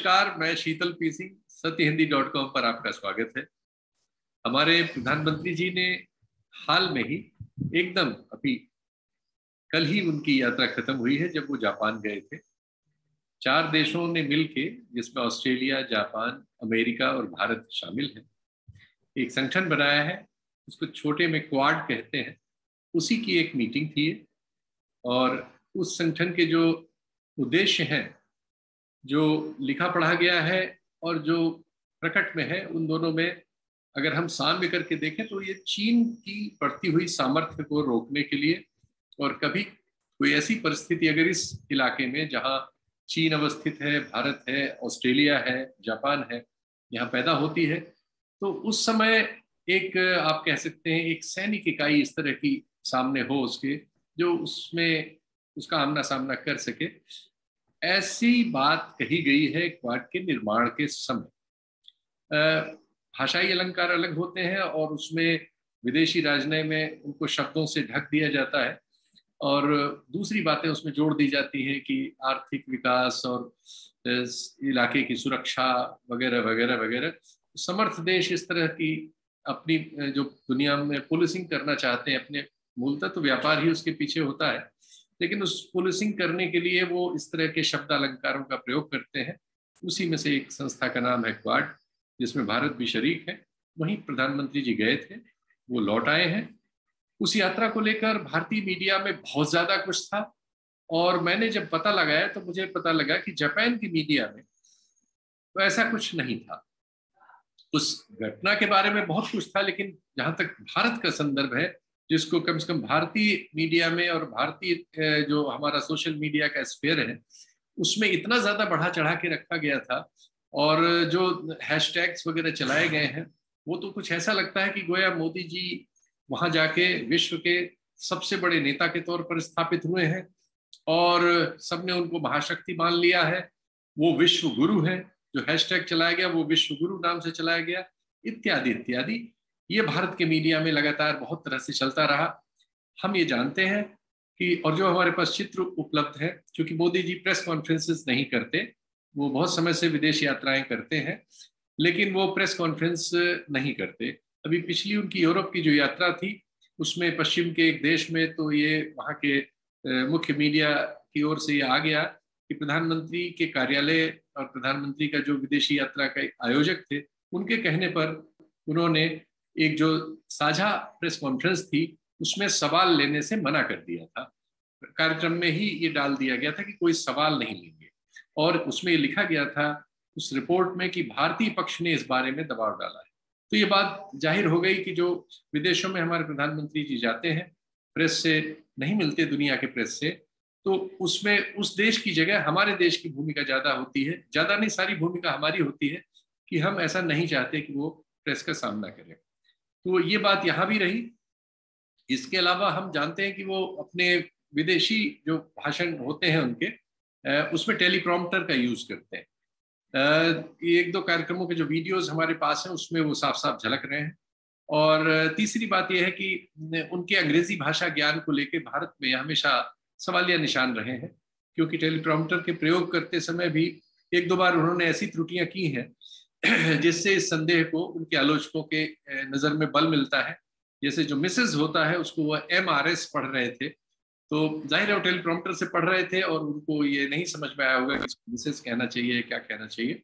नमस्कार, मैं शीतल पी सिंह, सत्यहिंदी.com पर आपका स्वागत है। हमारे प्रधानमंत्री जी ने हाल में ही एकदम अभी कल ही उनकी यात्रा खत्म हुई है, जब वो जापान गए थे। 4 देशों ने मिलके, जिसमें ऑस्ट्रेलिया, जापान, अमेरिका और भारत शामिल है, एक संगठन बनाया है। उसको छोटे में क्वाड कहते हैं। उसी की एक मीटिंग थी और उस संगठन के जो उद्देश्य हैं, जो लिखा पढ़ा गया है और जो प्रकट में है, उन दोनों में अगर हम साम्य करके देखें तो ये चीन की बढ़ती हुई सामर्थ्य को रोकने के लिए, और कभी कोई ऐसी परिस्थिति अगर इस इलाके में जहां चीन अवस्थित है, भारत है, ऑस्ट्रेलिया है, जापान है, यहाँ पैदा होती है, तो उस समय एक आप कह सकते हैं एक सैनिक इकाई इस तरह की सामने हो उसके, जो उसमें उसका आमना सामना कर सके। ऐसी बात कही गई है क्वाड के निर्माण के समय। भाषाई अलंकार अलग होते हैं और उसमें विदेशी राजनय में उनको शब्दों से ढक दिया जाता है, और दूसरी बातें उसमें जोड़ दी जाती हैं कि आर्थिक विकास और इलाके की सुरक्षा वगैरह वगैरह वगैरह। समर्थ देश इस तरह की अपनी जो दुनिया में पुलिसिंग करना चाहते हैं, अपने मूलतः तो व्यापार ही उसके पीछे होता है, लेकिन उस पुलिसिंग करने के लिए वो इस तरह के शब्द अलंकारों का प्रयोग करते हैं। उसी में से एक संस्था का नाम है क्वाड, जिसमें भारत भी शरीक है। वहीं प्रधानमंत्री जी गए थे, वो लौट आए हैं। उस यात्रा को लेकर भारतीय मीडिया में बहुत ज्यादा कुछ था, और मैंने जब पता लगाया तो मुझे पता लगा कि जापान की मीडिया में तो ऐसा कुछ नहीं था। उस घटना के बारे में बहुत कुछ था, लेकिन जहां तक भारत का संदर्भ है, जिसको कम से कम भारतीय मीडिया में और भारतीय जो हमारा सोशल मीडिया का स्फेयर है, उसमें इतना ज्यादा बढ़ा चढ़ा के रखा गया था, और जो हैशटैग्स वगैरह चलाए गए हैं, वो तो कुछ ऐसा लगता है कि गोया मोदी जी वहां जाके विश्व के सबसे बड़े नेता के तौर पर स्थापित हुए हैं, और सबने उनको महाशक्ति मान लिया है। वो विश्व गुरु है। जो हैशटैग चलाया गया वो विश्व गुरु नाम से चलाया गया, इत्यादि इत्यादि। ये भारत के मीडिया में लगातार बहुत तरह से चलता रहा। हम ये जानते हैं कि, और जो हमारे पास चित्र उपलब्ध है, क्योंकि मोदी जी प्रेस कॉन्फ्रेंसेस नहीं करते, वो बहुत समय से विदेश यात्राएं करते हैं, लेकिन वो प्रेस कॉन्फ्रेंस नहीं करते। अभी पिछली उनकी यूरोप की जो यात्रा थी, उसमें पश्चिम के एक देश में तो ये वहाँ के मुख्य मीडिया की ओर से ये आ गया कि प्रधानमंत्री के कार्यालय और प्रधानमंत्री का जो विदेशी यात्रा का आयोजक थे, उनके कहने पर उन्होंने एक जो साझा प्रेस कॉन्फ्रेंस थी उसमें सवाल लेने से मना कर दिया था। कार्यक्रम में ही ये डाल दिया गया था कि कोई सवाल नहीं लेंगे, और उसमें ये लिखा गया था उस रिपोर्ट में कि भारतीय पक्ष ने इस बारे में दबाव डाला है। तो ये बात जाहिर हो गई कि जो विदेशों में हमारे प्रधानमंत्री जी जाते हैं, प्रेस से नहीं मिलते, दुनिया के प्रेस से, तो उसमें उस देश की जगह हमारे देश की भूमिका ज्यादा होती है। ज्यादा नहीं, सारी भूमिका हमारी होती है कि हम ऐसा नहीं चाहते कि वो प्रेस का सामना करें। तो ये बात यहाँ भी रही। इसके अलावा हम जानते हैं कि वो अपने विदेशी जो भाषण होते हैं उनके, उसमें टेलीप्रॉम्प्टर का यूज करते हैं। एक दो कार्यक्रमों के जो वीडियोस हमारे पास हैं उसमें वो साफ साफ झलक रहे हैं। और तीसरी बात यह है कि उनके अंग्रेजी भाषा ज्ञान को लेकर भारत में हमेशा सवालिया निशान रहे हैं, क्योंकि टेलीप्रॉम्प्टर के प्रयोग करते समय भी एक दो बार उन्होंने ऐसी त्रुटियां की हैं जिससे इस संदेह को उनके आलोचकों के नजर में बल मिलता है। जैसे जो मिसेज होता है उसको वह MRS पढ़ रहे थे, तो जाहिर है वो टेलीप्रॉम्प्टर से पढ़ रहे थे और उनको ये नहीं समझ में आया होगा कि मिसेज कहना चाहिए, क्या कहना चाहिए।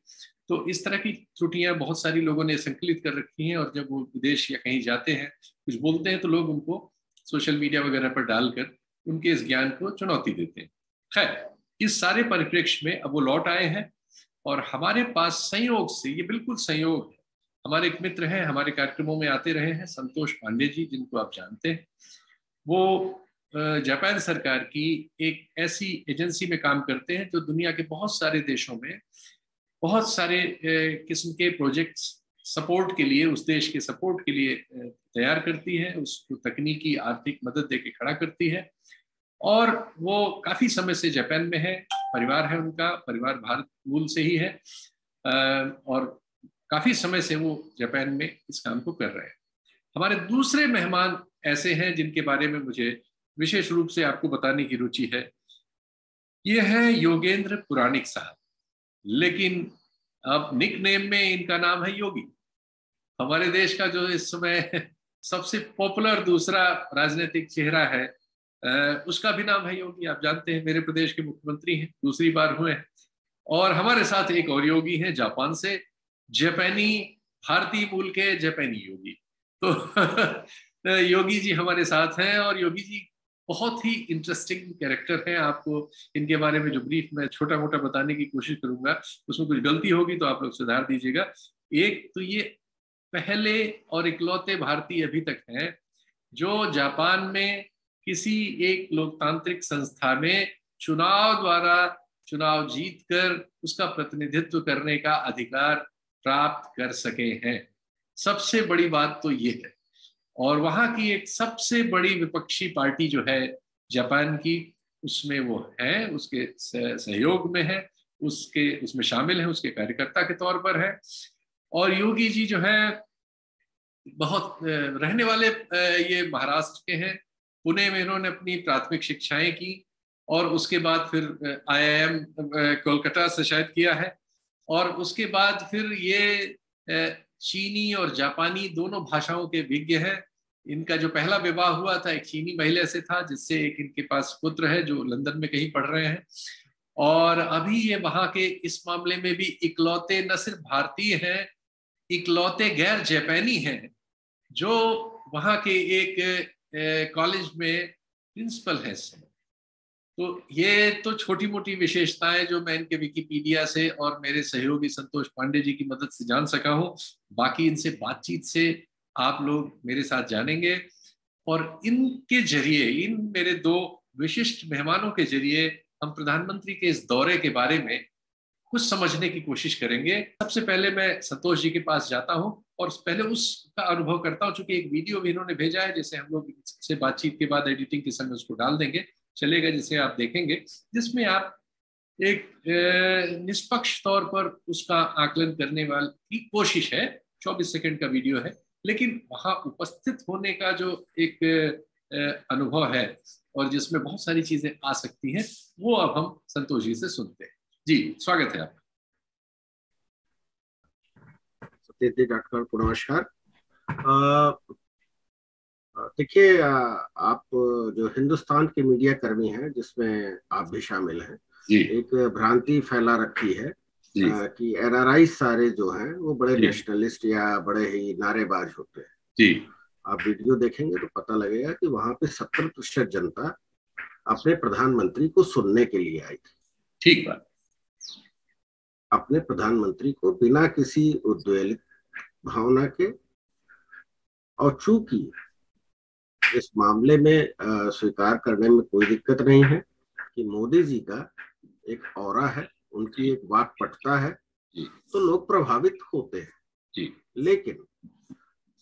तो इस तरह की त्रुटियां बहुत सारी लोगों ने संकलित कर रखी हैं, और जब वो विदेश या कहीं जाते हैं, कुछ बोलते हैं, तो लोग उनको सोशल मीडिया वगैरह पर डालकर उनके इस ज्ञान को चुनौती देते हैं। खैर, इस सारे परिप्रेक्ष्य में अब वो लौट आए हैं, और हमारे पास संयोग से, ये बिल्कुल संयोग है, हमारे एक मित्र हैं, हमारे कार्यक्रमों में आते रहे हैं, संतोष पांडे जी, जिनको आप जानते हैं। वो जापान सरकार की एक ऐसी एजेंसी में काम करते हैं जो दुनिया के बहुत सारे देशों में बहुत सारे किस्म के प्रोजेक्ट्स सपोर्ट के लिए, उस देश के सपोर्ट के लिए तैयार करती है, उसको तकनीकी आर्थिक मदद देके खड़ा करती है। और वो काफी समय से जापान में है, परिवार है उनका, परिवार भारत मूल से ही है, और काफी समय से वो जापान में इस काम को कर रहे हैं। हमारे दूसरे मेहमान ऐसे हैं जिनके बारे में मुझे विशेष रूप से आपको बताने की रुचि है। ये है योगेंद्र पुराणिक साहब। लेकिन अब निक नेम में इनका नाम है योगी। हमारे देश का जो इस समय सबसे पॉपुलर दूसरा राजनीतिक चेहरा है, उसका भी नाम है योगी। आप जानते हैं मेरे प्रदेश के मुख्यमंत्री हैं, दूसरी बार हुए हैं। और हमारे साथ एक और योगी हैं जापान से, जापानी भारतीय मूल के जापानी योगी। तो योगी जी हमारे साथ हैं, और योगी जी बहुत ही इंटरेस्टिंग कैरेक्टर हैं। आपको इनके बारे में जो ब्रीफ मैं छोटा मोटा बताने की कोशिश करूंगा, उसमें कुछ गलती होगी तो आप लोग सुधार दीजिएगा। एक तो ये पहले और इकलौते भारतीय अभी तक हैं जो जापान में किसी एक लोकतांत्रिक संस्था में चुनाव द्वारा चुनाव जीतकर उसका प्रतिनिधित्व करने का अधिकार प्राप्त कर सके हैं। सबसे बड़ी बात तो ये है। और वहां की एक सबसे बड़ी विपक्षी पार्टी जो है जापान की, उसमें वो है, उसके सहयोग में है, उसमें शामिल है, उसके कार्यकर्ता के तौर पर है। और योगी जी जो है बहुत रहने वाले ये महाराष्ट्र के हैं। पुणे में इन्होंने अपनी प्राथमिक शिक्षाएं की, और उसके बाद फिर IIM कोलकाता से शायद किया है। और उसके बाद फिर ये चीनी और जापानी दोनों भाषाओं के विज्ञ हैं। इनका जो पहला विवाह हुआ था एक चीनी महिला से था, जिससे एक इनके पास पुत्र है जो लंदन में कहीं पढ़ रहे हैं। और अभी ये वहां के इस मामले में भी इकलौते न सिर्फ भारतीय हैं, इकलौते गैर जापानी हैं जो वहां के एक कॉलेज में प्रिंसिपल है। तो ये तो छोटी मोटी विशेषताएं जो मैं इनके विकिपीडिया से और मेरे सहयोगी संतोष पांडे जी की मदद से जान सका हूं। बाकी इनसे बातचीत से आप लोग मेरे साथ जानेंगे, और इनके जरिए, इन मेरे दो विशिष्ट मेहमानों के जरिए हम प्रधानमंत्री के इस दौरे के बारे में कुछ समझने की कोशिश करेंगे। सबसे पहले मैं संतोष जी के पास जाता हूं और पहले उसका अनुभव करता हूं, चूंकि एक वीडियो भी इन्होंने भेजा है जिसे हम लोग से बातचीत के बाद एडिटिंग के समय उसको डाल देंगे, चलेगा, जिसे आप देखेंगे, जिसमें आप एक निष्पक्ष तौर पर उसका आकलन करने वाली की कोशिश है। 24 सेकंड का वीडियो है, लेकिन वहां उपस्थित होने का जो एक अनुभव है और जिसमें बहुत सारी चीजें आ सकती हैं, वो अब हम संतोष जी से सुनते हैं। जी, स्वागत है आपका। सत्येंद्र को नमस्कार। देखिए, आप जो हिंदुस्तान के मीडिया कर्मी हैं, जिसमें आप भी शामिल हैं, एक भ्रांति फैला रखी है कि NRI सारे जो हैं वो बड़े नेशनलिस्ट या बड़े ही नारेबाज होते हैं। जी, आप वीडियो देखेंगे तो पता लगेगा कि वहां पे 70% जनता अपने प्रधानमंत्री को सुनने के लिए आई थी। ठीक बात। अपने प्रधानमंत्री को बिना किसी उद्वेलित भावना के, और चूंकि इस मामले में स्वीकार करने में कोई दिक्कत नहीं है कि मोदी जी का एक ऑरा है, उनकी एक वाक्पटुता है, तो लोग प्रभावित होते हैं। जी। लेकिन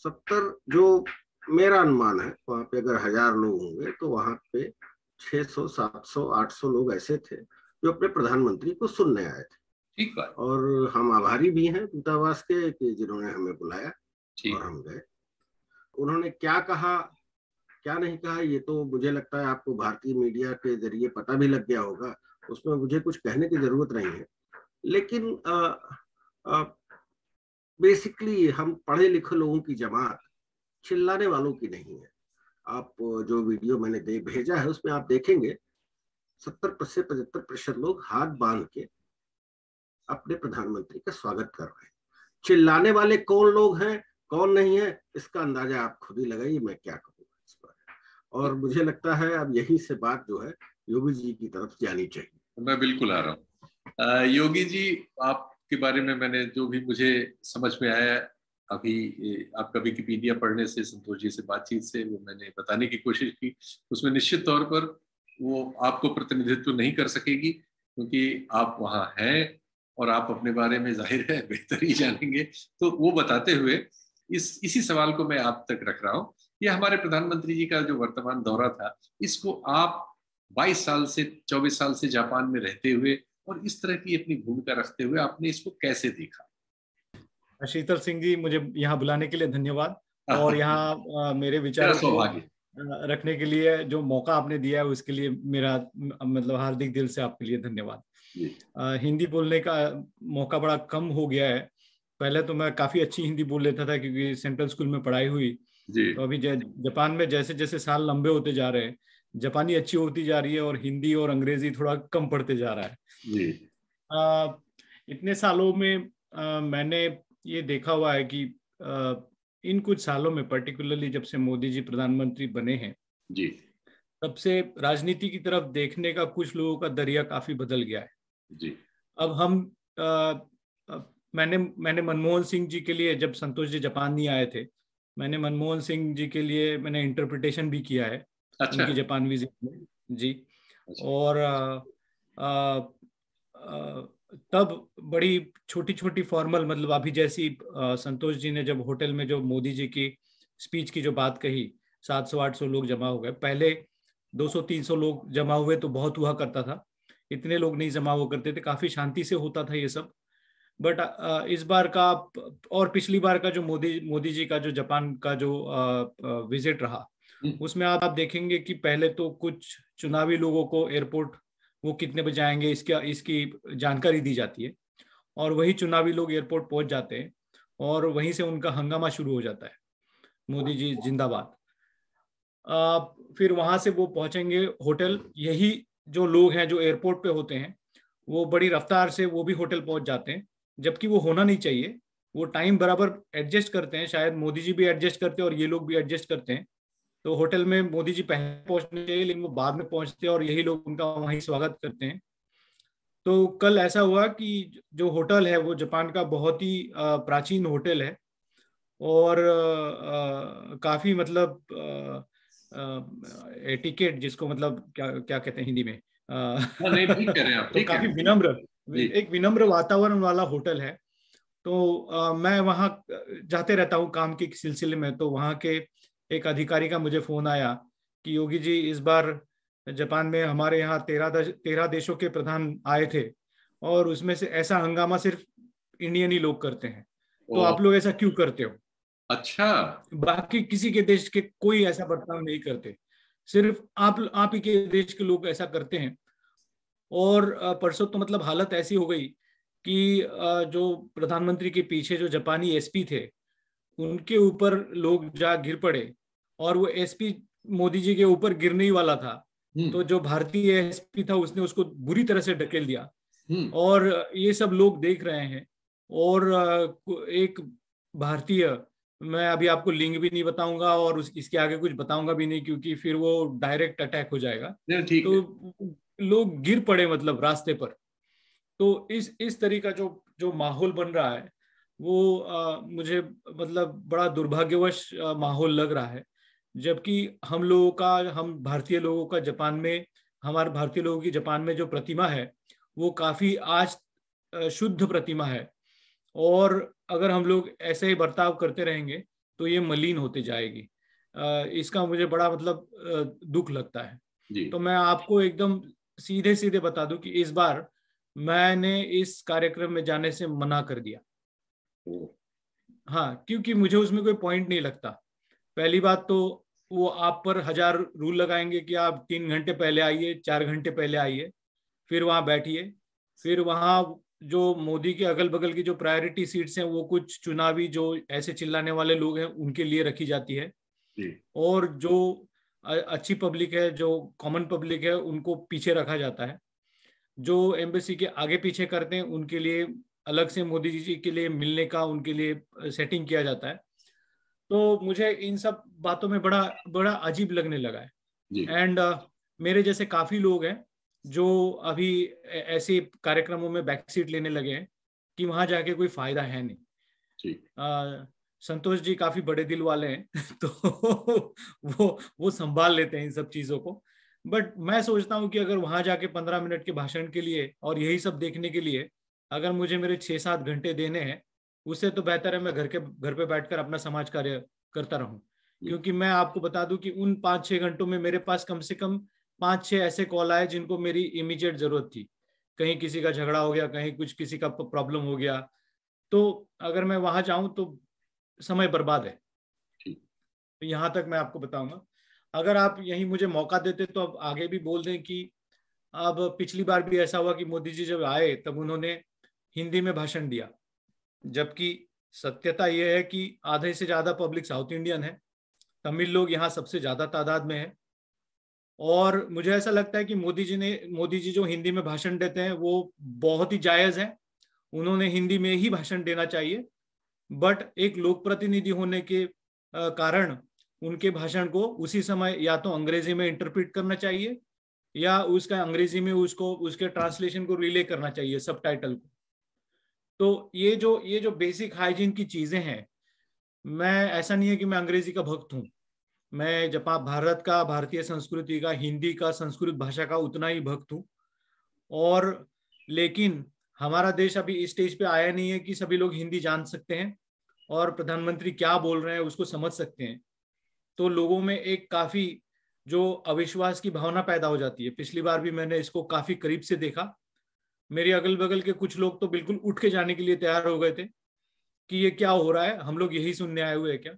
70, जो मेरा अनुमान है, वहां पे अगर 1000 लोग होंगे तो वहां पे 600, 700, 800 लोग ऐसे थे जो अपने प्रधानमंत्री को सुनने आए थे। ठीक बात। और हम आभारी भी हैं दूतावास के कि जिन्होंने हमें बुलाया और हम गए। उन्होंने क्या कहा, क्या नहीं कहा, ये तो मुझे लगता है आपको भारतीय मीडिया के जरिए पता भी लग गया होगा, उसमें मुझे कुछ कहने की जरूरत नहीं है। लेकिन बेसिकली हम पढ़े लिखे लोगों की जमात चिल्लाने वालों की नहीं है। आप जो वीडियो मैंने भेजा है उसमें आप देखेंगे 70 से 75% लोग हाथ बांध के अपने प्रधानमंत्री का स्वागत कर रहे हैं। चिल्लाने वाले कौन लोग हैं, कौन नहीं है, इसका अंदाजा आप खुद ही लगाइए, मैं क्या कहूँगा इस पर। और मुझे लगता है अब यहीं से बात जो है योगी जी की तरफ जानी चाहिए। मैं बिल्कुल आ रहा हूँ। योगी जी, आपके बारे में मैंने जो भी मुझे समझ में आया अभी आपका विकिपीडिया पढ़ने से, संतोष जी से बातचीत से, वो मैंने बताने की कोशिश की। उसमें निश्चित तौर पर वो आपको प्रतिनिधित्व नहीं कर सकेगी, क्योंकि आप वहाँ हैं और आप अपने बारे में जाहिर है बेहतर ही जानेंगे। तो वो बताते हुए इसी सवाल को मैं आप तक रख रहा हूँ। ये हमारे प्रधानमंत्री जी का जो वर्तमान दौरा था, इसको आप 22 साल से 24 साल से जापान में रहते हुए और इस तरह की अपनी भूमिका रखते हुए आपने इसको कैसे देखा? शीतल सिंह जी, मुझे यहाँ बुलाने के लिए धन्यवाद, और यहाँ मेरे विचारों को रखने के लिए जो मौका आपने दिया है उसके लिए मेरा मतलब हार्दिक दिल से आपके लिए धन्यवाद। हिंदी बोलने का मौका बड़ा कम हो गया है। पहले तो मैं काफी अच्छी हिंदी बोल लेता था क्योंकि सेंट्रल स्कूल में पढ़ाई हुई। तो अभी जापान में जैसे जैसे साल लंबे होते जा रहे हैं, जापानी अच्छी होती जा रही है और हिंदी और अंग्रेजी थोड़ा कम पढ़ते जा रहा है। इतने सालों में मैंने ये देखा हुआ है कि इन कुछ सालों में पर्टिकुलरली जब से मोदी जी प्रधानमंत्री बने हैं जी, तब से राजनीति की तरफ देखने का कुछ लोगों का दरिया काफी बदल गया है जी। अब हम मैंने मनमोहन सिंह जी के लिए, जब संतोष जी जापान नहीं आए थे, मैंने मनमोहन सिंह जी के लिए मैंने इंटरप्रिटेशन भी किया है। अच्छा। उनकी जापान विजिट में जी। अच्छा। और तब बड़ी छोटी छोटी फॉर्मल, मतलब अभी जैसी संतोष जी ने जब होटल में जो मोदी जी की स्पीच की जो बात कही, 700-800 लोग जमा हो गए। पहले 200-300 लोग जमा हुए तो बहुत हुआ करता था, इतने लोग नहीं जमा हुआ करते थे, काफी शांति से होता था ये सब। बट इस बार का और पिछली बार का जो मोदी जी का जो जापान का जो विजिट रहा, उसमें आप देखेंगे कि पहले तो कुछ चुनावी लोगों को एयरपोर्ट वो कितने बजे आएंगे इसकी जानकारी दी जाती है, और वही चुनावी लोग एयरपोर्ट पहुंच जाते हैं और वहीं से उनका हंगामा शुरू हो जाता है, मोदी जी जिंदाबाद। फिर वहां से वो पहुंचेंगे होटल, यही जो लोग हैं जो एयरपोर्ट पे होते हैं वो बड़ी रफ्तार से वो भी होटल पहुंच जाते हैं, जबकि वो होना नहीं चाहिए। वो टाइम बराबर एडजस्ट करते हैं, शायद मोदी जी भी एडजस्ट करते हैं और ये लोग भी एडजस्ट करते हैं। तो होटल में मोदी जी पहले पहुंचने चाहिए, लेकिन वो बाद में पहुंचते हैं और यही लोग उनका वहीं स्वागत करते हैं। तो कल ऐसा हुआ कि जो होटल है वो जापान का बहुत ही प्राचीन होटल है और काफी मतलब एटिकेट जिसको मतलब क्या क्या कहते हैं हिंदी में, नहीं ठीक कह रहे हैं आप, तो काफी विनम्र, एक विनम्र वातावरण वाला होटल है। तो मैं वहाँ जाते रहता हूँ काम के सिलसिले में। तो वहाँ के एक अधिकारी का मुझे फोन आया कि योगी जी इस बार जापान में हमारे यहाँ 13 देशों के प्रधान आए थे और उसमें से ऐसा हंगामा सिर्फ इंडियन ही लोग करते हैं, तो आप लोग ऐसा क्यों करते हो? अच्छा, बाकी किसी के देश के कोई ऐसा बर्ताव नहीं करते, सिर्फ आप ही के देश के लोग ऐसा करते हैं। और परसों तो मतलब हालत ऐसी हो गई कि जो प्रधानमंत्री के पीछे जो जापानी एसपी थे उनके ऊपर लोग जा गिर पड़े, और वो एसपी मोदी जी के ऊपर गिरने ही वाला था, तो जो भारतीय एसपी था उसने उसको बुरी तरह से ढकेल दिया। और ये सब लोग देख रहे हैं। और एक भारतीय, मैं अभी आपको लिंक भी नहीं बताऊंगा और इसके आगे कुछ बताऊंगा भी नहीं क्योंकि फिर वो डायरेक्ट अटैक हो जाएगा। तो लोग गिर पड़े मतलब रास्ते पर। तो इस तरीका जो माहौल बन रहा है वो मुझे मतलब बड़ा दुर्भाग्यवश माहौल लग रहा है। जबकि हम भारतीय लोगों का जापान में, हमारे भारतीय लोगों की जापान में जो प्रतिमा है वो काफी आज शुद्ध प्रतिमा है, और अगर हम लोग ऐसे ही बर्ताव करते रहेंगे तो ये मलिन होते जाएगी। इसका मुझे बड़ा मतलब दुख लगता है। तो मैं आपको एकदम सीधे सीधे बता दूं कि इस बार मैंने इस कार्यक्रम में जाने से मना कर दिया। हाँ, क्योंकि मुझे उसमें कोई पॉइंट नहीं लगता। पहली बात तो वो आप पर 1000 रूल लगाएंगे कि आप 3 घंटे पहले आइए, 4 घंटे पहले आइए, फिर वहां बैठिए, फिर वहां जो मोदी के अगल बगल की जो प्रायोरिटी सीट्स हैं वो कुछ चुनावी जो ऐसे चिल्लाने वाले लोग हैं उनके लिए रखी जाती है, और जो अच्छी पब्लिक है, जो कॉमन पब्लिक है, उनको पीछे रखा जाता है। जो एम्बेसी के आगे पीछे करते हैं उनके लिए अलग से मोदी जी के लिए मिलने का उनके लिए सेटिंग किया जाता है। तो मुझे इन सब बातों में बड़ा बड़ा अजीब लगने लगा है। एंड मेरे जैसे काफी लोग हैं जो अभी ऐसे कार्यक्रमों में बैकसीट लेने लगे हैं कि वहां जाके कोई फायदा है नहीं। संतोष जी काफी बड़े दिल वाले हैं तो वो संभाल लेते हैं इन सब चीजों को। बट मैं सोचता हूँ कि अगर वहां जाके 15 मिनट के भाषण के लिए और यही सब देखने के लिए अगर मुझे मेरे 6-7 घंटे देने हैं, उससे तो बेहतर है मैं घर पे बैठकर अपना समाज कार्य करता रहूं। क्योंकि मैं आपको बता दूं कि उन 5-6 घंटों में मेरे पास कम से कम 5-6 ऐसे कॉल आए जिनको मेरी इमीडिएट जरूरत थी। कहीं किसी का झगड़ा हो गया, कहीं कुछ किसी का प्रॉब्लम हो गया, तो अगर मैं वहां जाऊं तो समय बर्बाद है। तो यहाँ तक मैं आपको बताऊंगा। अगर आप यही मुझे मौका देते तो अब आगे भी बोल दें कि अब पिछली बार भी ऐसा हुआ कि मोदी जी जब आए तब उन्होंने हिंदी में भाषण दिया, जबकि सत्यता यह है कि आधे से ज्यादा पब्लिक साउथ इंडियन है, तमिल लोग यहाँ सबसे ज्यादा तादाद में है। और मुझे ऐसा लगता है कि मोदी जी जो हिंदी में भाषण देते हैं वो बहुत ही जायज है, उन्होंने हिंदी में ही भाषण देना चाहिए। बट एक लोक प्रतिनिधि होने के कारण उनके भाषण को उसी समय या तो अंग्रेजी में इंटरप्रेट करना चाहिए या उसका अंग्रेजी में उसको उसके ट्रांसलेशन को रिले करना चाहिए, सबटाइटल को। तो ये जो बेसिक हाइजीन की चीजें हैं, मैं ऐसा नहीं है कि मैं अंग्रेजी का भक्त हूँ, मैं जापान भारत का, भारतीय संस्कृति का, हिंदी का, संस्कृत भाषा का उतना ही भक्त हूँ। और लेकिन हमारा देश अभी इस स्टेज पे आया नहीं है कि सभी लोग हिंदी जान सकते हैं और प्रधानमंत्री क्या बोल रहे हैं उसको समझ सकते हैं। तो लोगों में एक काफी जो अविश्वास की भावना पैदा हो जाती है। पिछली बार भी मैंने इसको काफी करीब से देखा, मेरे अगल बगल के कुछ लोग तो बिल्कुल उठ के जाने के लिए तैयार हो गए थे कि ये क्या हो रहा है, हम लोग यही सुनने आए हुए हैं क्या।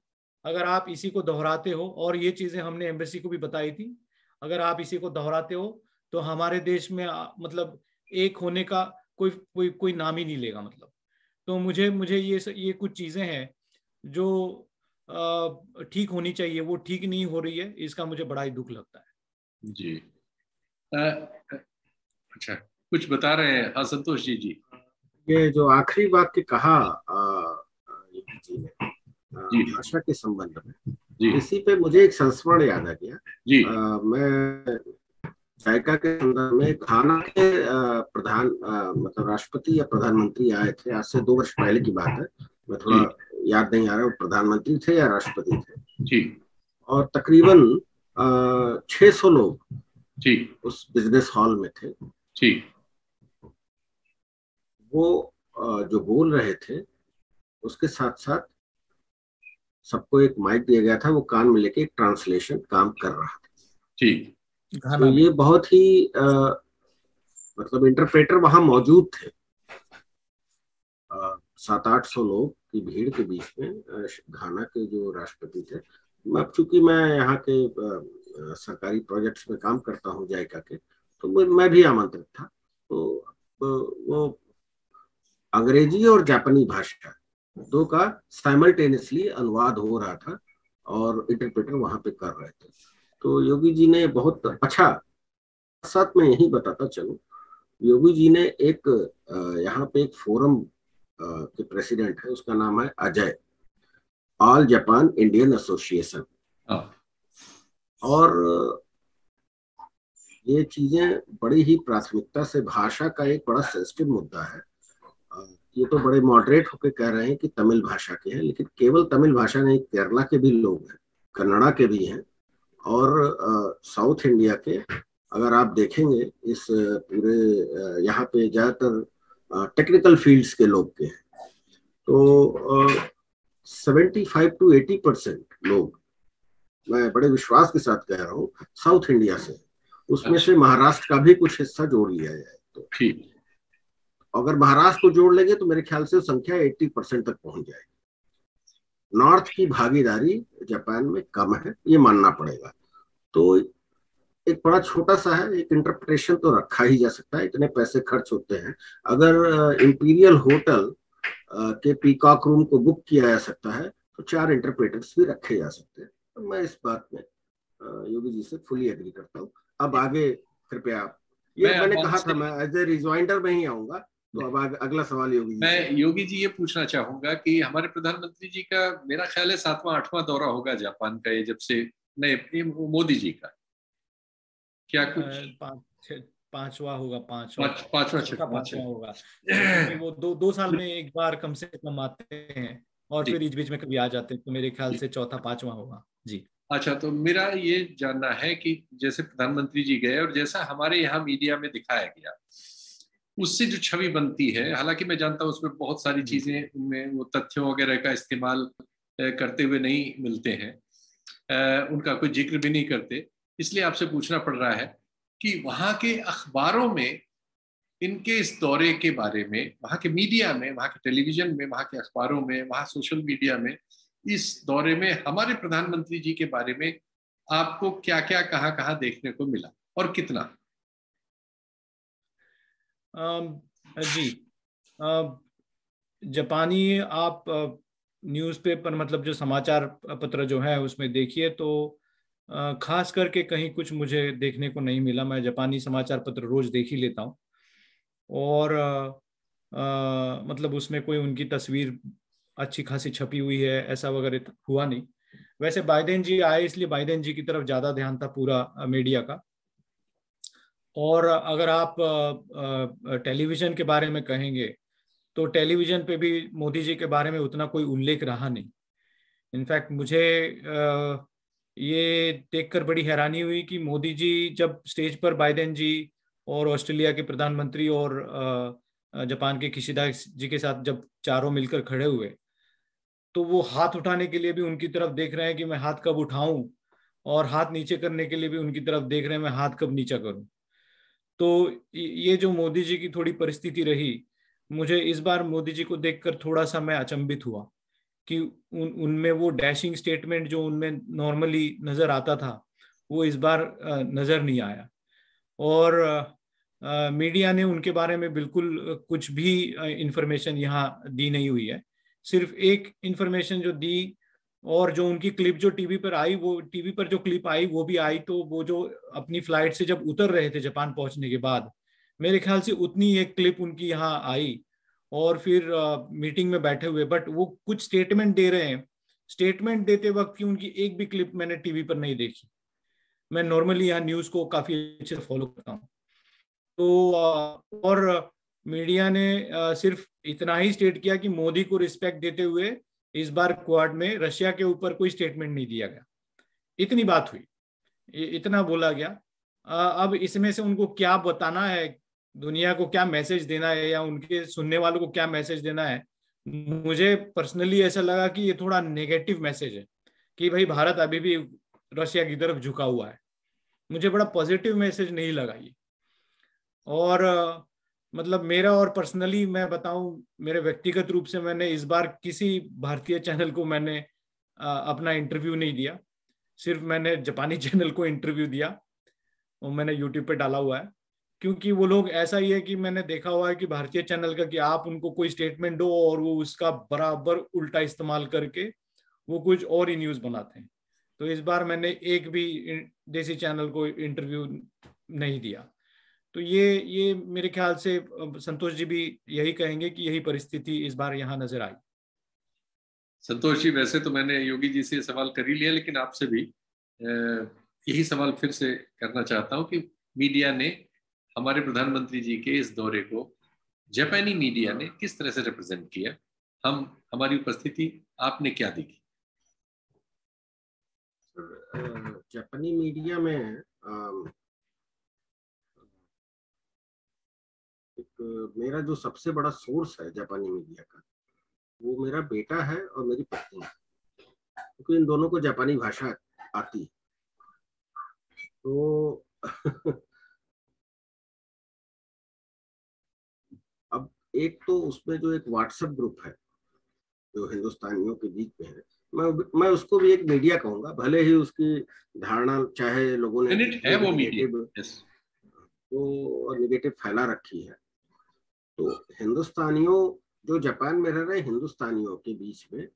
अगर आप इसी को दोहराते हो, और ये चीजें हमने एम्बेसी को भी बताई थी, अगर आप इसी को दोहराते हो तो हमारे देश में मतलब एक होने का कोई नाम ही नहीं लेगा मतलब। तो मुझे मुझे ये कुछ चीजें हैं जो ठीक होनी चाहिए, वो ठीक नहीं हो रही है, इसका मुझे बड़ा ही दुख लगता है। जी अच्छा, कुछ बता रहे हैं? हाँ संतोष जी। जी ये जो आखिरी वाक्य कहा योगी जी ने जी भाषा के संबंध में, जी इसी पे मुझे एक संस्मरण याद आ गया। जी मैं जायका के संदर्भ में घाना के प्रधान मतलब राष्ट्रपति या प्रधानमंत्री आए थे, आज से 2 वर्ष पहले की बात है, मैं थोड़ा याद नहीं आ रहा वो प्रधानमंत्री थे या राष्ट्रपति थे जी, और तकरीबन 600 लोग जी उस बिजनेस हॉल में थे। जी, वो जो बोल रहे थे उसके साथ साथ सबको एक माइक दिया गया था, वो कान में लेके एक ट्रांसलेशन काम कर रहा था। जी तो ये बहुत ही मतलब इंटरप्रेटर वहां मौजूद थे। 700-800 लोग की भीड़ के बीच में घाना के जो राष्ट्रपति थे, अब चूंकि मैं यहाँ के सरकारी प्रोजेक्ट्स में काम करता हूँ जायका के, तो मैं भी आमंत्रित था। तो वो अंग्रेजी और जापानी भाषा दो का साइमल्टेनियसली अनुवाद हो रहा था और इंटरप्रेटर वहां पे कर रहे थे। तो योगी जी ने बहुत अच्छा, साथ में यही बताता चलूं, योगी जी ने एक यहाँ पे एक फोरम के प्रेसिडेंट है, उसका नाम है Ajay, all Japan Indian association. और ये चीजें बड़ी ही प्राथमिकता से, भाषा का एक बड़ा सेंसिटिव मुद्दा है। ये तो बड़े मॉडरेट होकर कह रहे हैं कि तमिल भाषा के हैं, लेकिन केवल तमिल भाषा नहीं, केरला के भी लोग हैं, कन्नड़ा के भी हैं, और साउथ इंडिया के अगर आप देखेंगे इस पूरे यहाँ पे ज्यादातर टेक्निकल फील्ड्स के लोग के हैं। तो 75-80% लोग, मैं बड़े विश्वास के साथ कह रहा हूँ, साउथ इंडिया से। उसमें से महाराष्ट्र का भी कुछ हिस्सा जोड़ लिया जाए तो ठीक, अगर महाराष्ट्र को जोड़ लेंगे तो मेरे ख्याल से संख्या 80% तक पहुंच जाएगी। नॉर्थ की भागीदारी जापान में कम है, ये मानना पड़ेगा। तो एक बड़ा छोटा सा है, एक इंटरप्रिटेशन तो रखा ही जा सकता है, इतने पैसे खर्च होते हैं। अगर इंपीरियल होटल के पीकॉक रूम को बुक किया जा सकता है तो 4 इंटरप्रेटर्स भी रखे जा सकते हैं। तो मैं इस बात में योगी जी से फुली एग्री करता हूँ। अब आगे कृपया आप, ये मैंने कहा था मैं एज ए रिजॉइंडर में ही आऊंगा, तो अब अगला सवाल योगी जी। मैं योगी जी ये पूछना चाहूंगा कि हमारे प्रधानमंत्री जी का मेरा ख्याल है 7वां-8वां दौरा होगा जापान का, ये जब से नहीं मोदी जी का, क्या कुछ 5वां होगा, 5वां होगा। वो दो साल में एक बार कम से कम आते हैं और फिर बीच में कभी आ जाते हैं, तो मेरे ख्याल से 4था-5वां होगा जी। अच्छा, तो मेरा ये जानना है कि जैसे प्रधानमंत्री जी गए और जैसा हमारे यहाँ मीडिया में दिखाया गया, उससे जो छवि बनती है, हालांकि मैं जानता हूँ उसमें बहुत सारी चीजें, उनमें वो तथ्यों वगैरह का इस्तेमाल करते हुए नहीं मिलते हैं, उनका कोई जिक्र भी नहीं करते, इसलिए आपसे पूछना पड़ रहा है कि वहाँ के अखबारों में इनके इस दौरे के बारे में, वहाँ के मीडिया में, वहाँ के टेलीविजन में, वहाँ के अखबारों में, वहाँ सोशल मीडिया में इस दौरे में हमारे प्रधानमंत्री जी के बारे में आपको क्या क्या कहाँ कहाँ देखने को मिला और कितना? जी, जापानी आप न्यूज़पेपर मतलब जो समाचार पत्र जो है उसमें देखिए तो खास करके कहीं कुछ मुझे देखने को नहीं मिला। मैं जापानी समाचार पत्र रोज देख ही लेता हूँ और मतलब उसमें कोई उनकी तस्वीर अच्छी खासी छपी हुई है ऐसा वगैरह हुआ नहीं। वैसे बाइडेन जी आए इसलिए बाइडेन जी की तरफ ज्यादा ध्यान था पूरा मीडिया का। और अगर आप टेलीविजन के बारे में कहेंगे तो टेलीविजन पे भी मोदी जी के बारे में उतना कोई उल्लेख रहा नहीं। इनफैक्ट मुझे ये देखकर बड़ी हैरानी हुई कि मोदी जी जब स्टेज पर बाइडेन जी और ऑस्ट्रेलिया के प्रधानमंत्री और जापान के किशिदा जी के साथ जब चारों मिलकर खड़े हुए तो वो हाथ उठाने के लिए भी उनकी तरफ देख रहे हैं कि मैं हाथ कब उठाऊं, और हाथ नीचे करने के लिए भी उनकी तरफ देख रहे हैं मैं हाथ कब नीचा करूं। तो ये जो मोदी जी की थोड़ी परिस्थिति रही, मुझे इस बार मोदी जी को देखकर थोड़ा सा मैं अचंभित हुआ कि उनमें वो डैशिंग स्टेटमेंट जो उनमें नॉर्मली नजर आता था वो इस बार नजर नहीं आया। और मीडिया ने उनके बारे में बिल्कुल कुछ भी इंफॉर्मेशन यहाँ दी नहीं हुई है। सिर्फ एक इंफॉर्मेशन जो दी और जो उनकी क्लिप जो टीवी पर आई, वो टीवी पर जो क्लिप आई वो भी आई तो वो जो अपनी फ्लाइट से जब उतर रहे थे जापान पहुंचने के बाद, मेरे ख्याल से उतनी एक क्लिप उनकी यहाँ आई। और फिर मीटिंग में बैठे हुए बट वो कुछ स्टेटमेंट दे रहे हैं, स्टेटमेंट देते वक्त की उनकी एक भी क्लिप मैंने टीवी पर नहीं देखी। मैं नॉर्मली यहाँ न्यूज को काफी अच्छे से फॉलो करता हूँ। तो और मीडिया ने सिर्फ इतना ही स्टेट किया कि मोदी को रिस्पेक्ट देते हुए इस बार क्वाड में रशिया के ऊपर कोई स्टेटमेंट नहीं दिया गया। इतनी बात हुई, इतना बोला गया। अब इसमें से उनको क्या बताना है, दुनिया को क्या मैसेज देना है या उनके सुनने वालों को क्या मैसेज देना है, मुझे पर्सनली ऐसा लगा कि ये थोड़ा नेगेटिव मैसेज है कि भाई भारत अभी भी रशिया की तरफ झुका हुआ है। मुझे बड़ा पॉजिटिव मैसेज नहीं लगा ये। और मतलब मेरा और पर्सनली मैं बताऊं, मेरे व्यक्तिगत रूप से मैंने इस बार किसी भारतीय चैनल को मैंने अपना इंटरव्यू नहीं दिया। सिर्फ मैंने जापानी चैनल को इंटरव्यू दिया और मैंने यूट्यूब पे डाला हुआ है, क्योंकि वो लोग ऐसा ही है कि मैंने देखा हुआ है कि भारतीय चैनल का कि आप उनको कोई स्टेटमेंट दो और वो उसका बराबर उल्टा इस्तेमाल करके वो कुछ और ही न्यूज़ बनाते हैं। तो इस बार मैंने एक भी देसी चैनल को इंटरव्यू नहीं दिया। तो ये मेरे ख्याल से संतोष जी भी यही कहेंगे कि यही परिस्थिति इस बार यहाँ नजर आई। संतोष जी, वैसे तो मैंने योगी जी से सवाल कर ही लिया, लेकिन आपसे भी यही सवाल फिर से करना चाहता हूँ कि मीडिया ने हमारे प्रधानमंत्री जी के इस दौरे को जापानी मीडिया ने किस तरह से रिप्रेजेंट किया, हमारी उपस्थिति आपने क्या देखी? जापानी मीडिया में एक मेरा जो सबसे बड़ा सोर्स है जापानी मीडिया का, वो मेरा बेटा है और मेरी पत्नी है, क्योंकि इन दोनों को जापानी भाषा आती है। तो अब एक तो उसमें जो एक व्हाट्सएप ग्रुप है जो हिंदुस्तानियों के बीच में है, मैं उसको भी एक मीडिया कहूंगा, भले ही उसकी धारणा चाहे लोगों ने नेगेटिव फैला रखी है। तो हिंदुस्तानियों जो जापान में रह रहे हिंदुस्तानियों के बीच में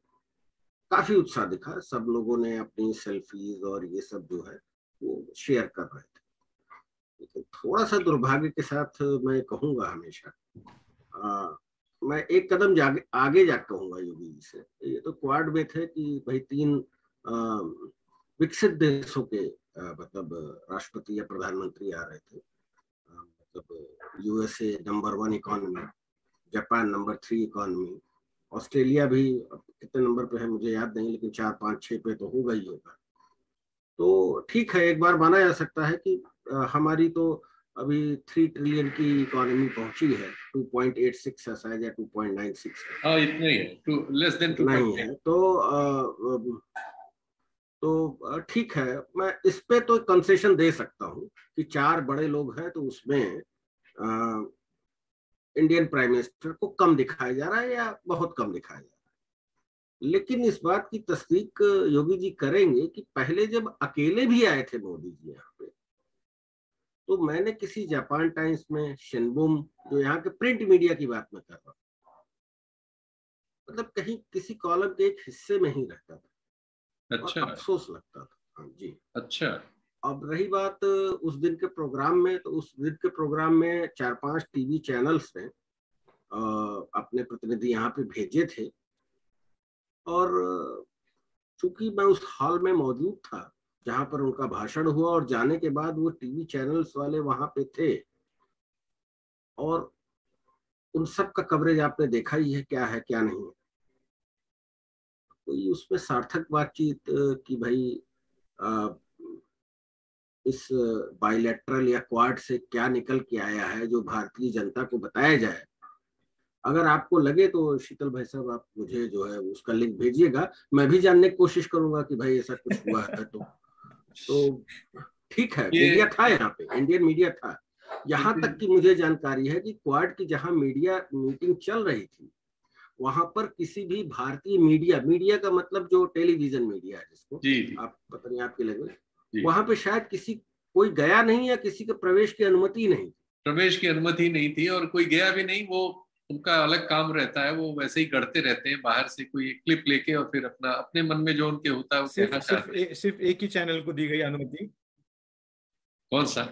काफी उत्साह दिखा। सब लोगों ने अपनी सेल्फीज और ये सब जो है वो शेयर कर रहे थे। लेकिन थोड़ा सा दुर्भाग्य के साथ मैं कहूंगा हमेशा, मैं एक कदम आगे जा कहूंगा योगी जी से। ये तो क्वाड में थे कि भाई 3 विकसित देशों के मतलब राष्ट्रपति या प्रधानमंत्री आ रहे थे। मतलब USA number 1 economy, Japan number 3 economy, Australia भी कितने नंबर पे है मुझे याद नहीं, लेकिन 4, 5, 6 पे तो होगा ही होगा। तो ठीक है, एक बार माना जा सकता है कि हमारी तो अभी 3 ट्रिलियन की इकोनॉमी पहुंची है, 2.86 है शायद या 2.96 है। हाँ, इतना ही है, लेस देन 2 नहीं है। तो ठीक है, मैं इस पे तो कंसेशन दे सकता हूँ कि 4 बड़े लोग हैं तो उसमें इंडियन प्राइम मिनिस्टर को कम दिखाया जा रहा है या बहुत कम दिखाया जा रहा है। लेकिन इस बात की तस्दीक योगी जी करेंगे कि पहले जब अकेले भी आए थे मोदी जी यहाँ पे, तो मैंने किसी जापान टाइम्स में शिनबुम, जो यहाँ के प्रिंट मीडिया की बात मैं कर रहा हूँ, मतलब कहीं किसी कॉलम के एक हिस्से में ही रहता था। अच्छा। और अफसोस लगता था। हाँ जी। अच्छा। अब रही बात उस दिन के प्रोग्राम में, तो उस दिन के प्रोग्राम में 4-5 टीवी चैनल्स ने अपने प्रतिनिधि यहाँ पे भेजे थे, और चूंकि मैं उस हॉल में मौजूद था जहां पर उनका भाषण हुआ, और जाने के बाद वो टीवी चैनल्स वाले वहां पे थे, और उन सब का कवरेज आपने देखा ही है, क्या है क्या नहीं है। कोई उसमें सार्थक बातचीत कि भाई इस बाइलेटरल या क्वाड से क्या निकल के आया है जो भारतीय जनता को बताया जाए। अगर आपको लगे तो शीतल भाई साहब, आप मुझे जो है उसका लिंक भेजिएगा, मैं भी जानने की कोशिश करूंगा कि भाई ऐसा कुछ हुआ है तो ठीक है। मीडिया था यहाँ पे, इंडियन मीडिया था। यहाँ तक की मुझे जानकारी है कि क्वाड की जहाँ मीडिया मीटिंग चल रही थी, वहां पर किसी भी भारतीय मीडिया का मतलब जो टेलीविजन मीडिया है जिसको आप पता नहीं आपकी लैंग्वेज, वहां पे शायद कोई गया नहीं, या किसी के प्रवेश की अनुमति नहीं थी, और कोई गया भी नहीं। वो उनका अलग काम रहता है, वो वैसे ही करते रहते हैं बाहर से कोई एक क्लिप लेके, और फिर अपने मन में जो उनके होता है वो कहना चाहते हैं। सिर्फ एक ही चैनल को दी गई अनुमति। कौन सा?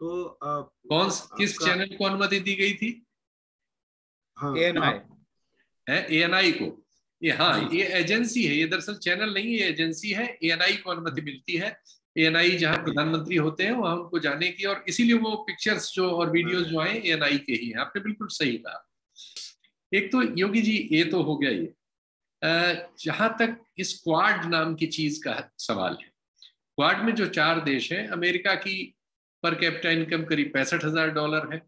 तो किस चैनल को अनुमति दी गई थी? हाँ, ANI को। ये एजेंसी है, ये दरअसल चैनल नहीं है, एजेंसी है। ANI को अनुमति मिलती है। ANI जहां प्रधानमंत्री होते हैं वहां उनको जाने की, और इसीलिए वो पिक्चर्स जो और वीडियोस जो आए ANI के ही हैं। आपने बिल्कुल सही कहा। एक तो योगी जी ये तो हो गया। ये जहां तक इस क्वाड नाम की चीज का सवाल है, क्वाड में जो 4 देश हैं, अमेरिका की पर कैपिटा इनकम करीब $65,000 है,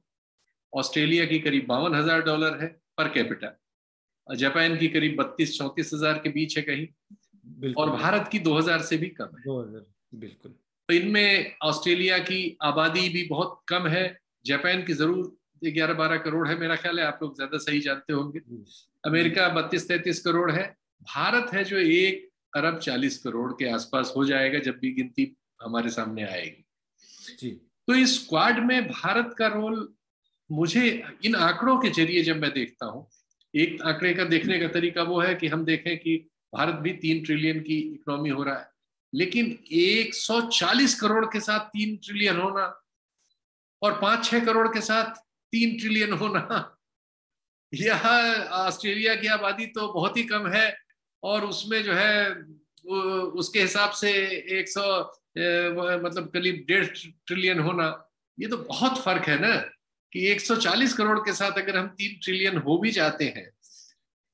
ऑस्ट्रेलिया की करीब $52,000 है पर कैपिटा, जापान की करीब 32-34 हजार के बीच है कहीं, और भारत की 2000 से भी कम है। 2000 बिल्कुल। तो इनमें ऑस्ट्रेलिया की आबादी भी बहुत कम है, जापान की जरूर 11-12 करोड़ है मेरा ख्याल है, आप लोग ज्यादा सही जानते होंगे। अमेरिका 32-33 करोड़ है। भारत है जो 1 अरब 40 करोड़ के आसपास हो जाएगा जब भी गिनती हमारे सामने आएगी जी। तो इस स्क्वाड में भारत का रोल, मुझे इन आंकड़ों के जरिए जब मैं देखता हूं, एक आंकड़े का देखने का तरीका वो है कि हम देखें कि भारत भी 3 ट्रिलियन की इकोनॉमी हो रहा है, लेकिन 140 करोड़ के साथ 3 ट्रिलियन होना और 5-6 करोड़ के साथ 3 ट्रिलियन होना, यह ऑस्ट्रेलिया की आबादी तो बहुत ही कम है, और उसमें जो है उसके हिसाब से 100 मतलब करीब 1.5 ट्रिलियन होना, ये तो बहुत फर्क है ना। कि 140 करोड़ के साथ अगर हम 3 ट्रिलियन हो भी जाते हैं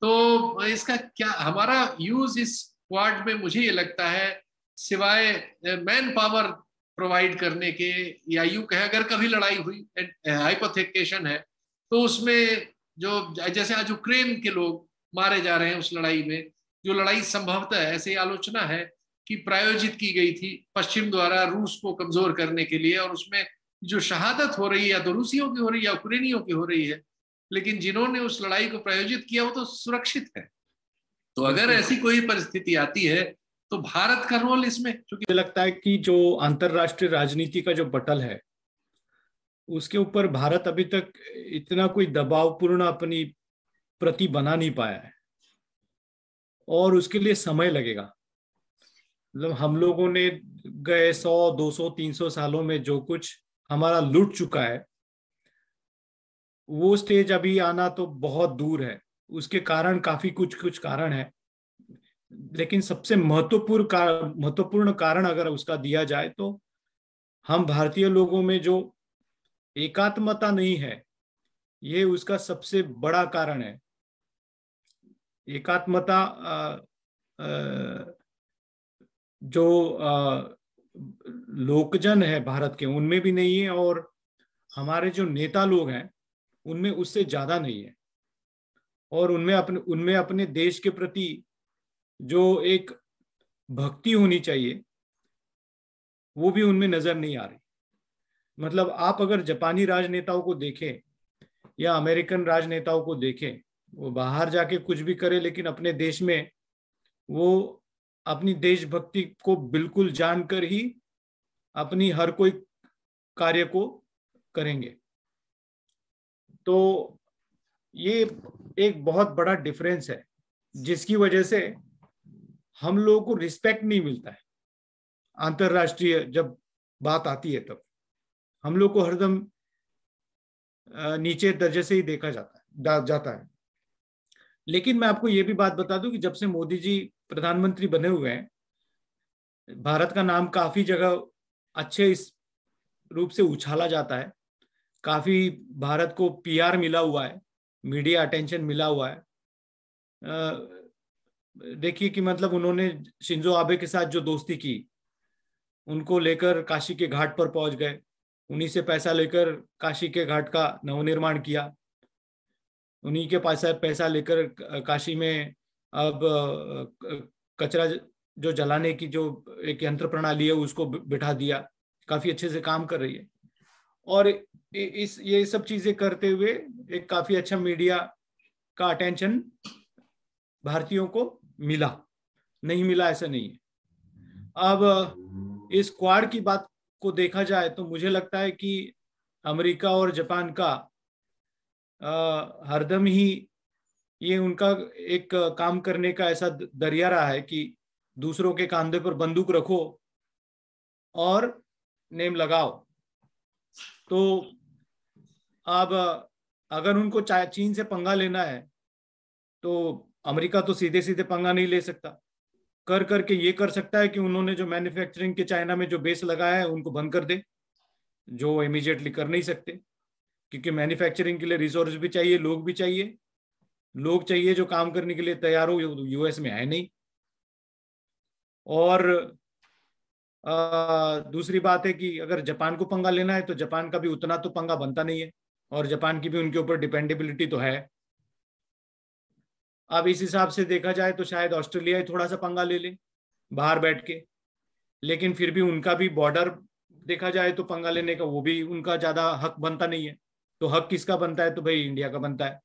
तो इसका क्या हमारा यूज इस क्वाड में, मुझे ये लगता है सिवाय मैन पावर प्रोवाइड करने के, या यूं कहे अगर कभी लड़ाई हुई, हाइपोथेटिकेशन है, तो उसमें जो जैसे आज यूक्रेन के लोग मारे जा रहे हैं उस लड़ाई में, जो लड़ाई संभवतः ऐसे आलोचना है कि प्रायोजित की गई थी पश्चिम द्वारा रूस को कमजोर करने के लिए, और उसमें जो शहादत हो रही है या तो रूसियों की हो रही है या यूक्रेनियों की हो रही है, लेकिन जिन्होंने उस लड़ाई को प्रायोजित किया वो तो सुरक्षित है। तो अगर ऐसी कोई परिस्थिति आती है तो भारत का रोल इसमें, क्योंकि मुझे लगता है कि जो अंतरराष्ट्रीय राजनीति का जो पटल है उसके ऊपर भारत अभी तक इतना कोई दबावपूर्ण अपनी प्रति बना नहीं पाया है, और उसके लिए समय लगेगा। मतलब हम लोगों ने गए 100, 200, 300 सालों में जो कुछ हमारा लूट चुका है, वो स्टेज अभी आना तो बहुत दूर है। उसके कारण काफी कुछ कारण है, लेकिन सबसे महत्वपूर्ण कारण अगर उसका दिया जाए तो हम भारतीय लोगों में जो एकात्मता नहीं है, ये उसका सबसे बड़ा कारण है। एकात्मता जो लोकजन है भारत के, उनमें भी नहीं है, और हमारे जो नेता लोग हैं उनमें उससे ज्यादा नहीं है, और उनमें अपने देश के प्रति जो एक भक्ति होनी चाहिए वो भी उनमें नजर नहीं आ रही। मतलब आप अगर जापानी राजनेताओं को देखें या अमेरिकन राजनेताओं को देखें, वो बाहर जाके कुछ भी करे लेकिन अपने देश में वो अपनी देशभक्ति को बिल्कुल जानकर ही अपनी हर कोई कार्य को करेंगे। तो ये एक बहुत बड़ा डिफरेंस है जिसकी वजह से हम लोगों को रिस्पेक्ट नहीं मिलता है। अंतरराष्ट्रीय जब बात आती है तब हम लोग को हरदम नीचे दर्जे से ही देखा जाता है। लेकिन मैं आपको ये भी बात बता दूं कि जब से मोदी जी प्रधानमंत्री बने हुए हैं, भारत का नाम काफी जगह अच्छे इस रूप से उछाला जाता है। काफी भारत को पीआर मिला हुआ है, मीडिया अटेंशन मिला हुआ है। देखिए कि मतलब उन्होंने शिंजो आबे के साथ जो दोस्ती की, उनको लेकर काशी के घाट पर पहुंच गए, उन्हीं से पैसा लेकर काशी के घाट का नवनिर्माण किया, उन्हीं के पास पैसा लेकर काशी में अब कचरा जो जलाने की जो एक यंत्र प्रणाली है उसको बिठा दिया। काफी अच्छे से काम कर रही है। और ये सब चीजें करते हुए एक काफी अच्छा मीडिया का अटेंशन भारतीयों को मिला, नहीं मिला ऐसा नहीं है। अब इस क्वाड की बात को देखा जाए तो मुझे लगता है कि अमेरिका और जापान का हरदम ही ये उनका एक काम करने का ऐसा दरिया रहा है कि दूसरों के कंधे पर बंदूक रखो और नेम लगाओ। तो अब अगर उनको चीन से पंगा लेना है तो अमेरिका तो सीधे सीधे पंगा नहीं ले सकता। कर करके ये कर सकता है कि उन्होंने जो मैन्युफैक्चरिंग के चाइना में जो बेस लगाया है उनको बंद कर दे, जो इमीडिएटली कर नहीं सकते, क्योंकि मैन्युफैक्चरिंग के लिए रिसोर्स भी चाहिए, लोग भी चाहिए। लोग चाहिए जो काम करने के लिए तैयार हो, यूएस में है नहीं। और दूसरी बात है कि अगर जापान को पंगा लेना है तो जापान का भी उतना तो पंगा बनता नहीं है, और जापान की भी उनके ऊपर डिपेंडेबिलिटी तो है। अब इस हिसाब से देखा जाए तो शायद ऑस्ट्रेलिया ही थोड़ा सा पंगा ले ले बाहर बैठ के, लेकिन फिर भी उनका भी बॉर्डर देखा जाए तो पंगा लेने का वो भी उनका ज्यादा हक बनता नहीं है। तो हक किसका बनता है? तो भाई इंडिया का बनता है।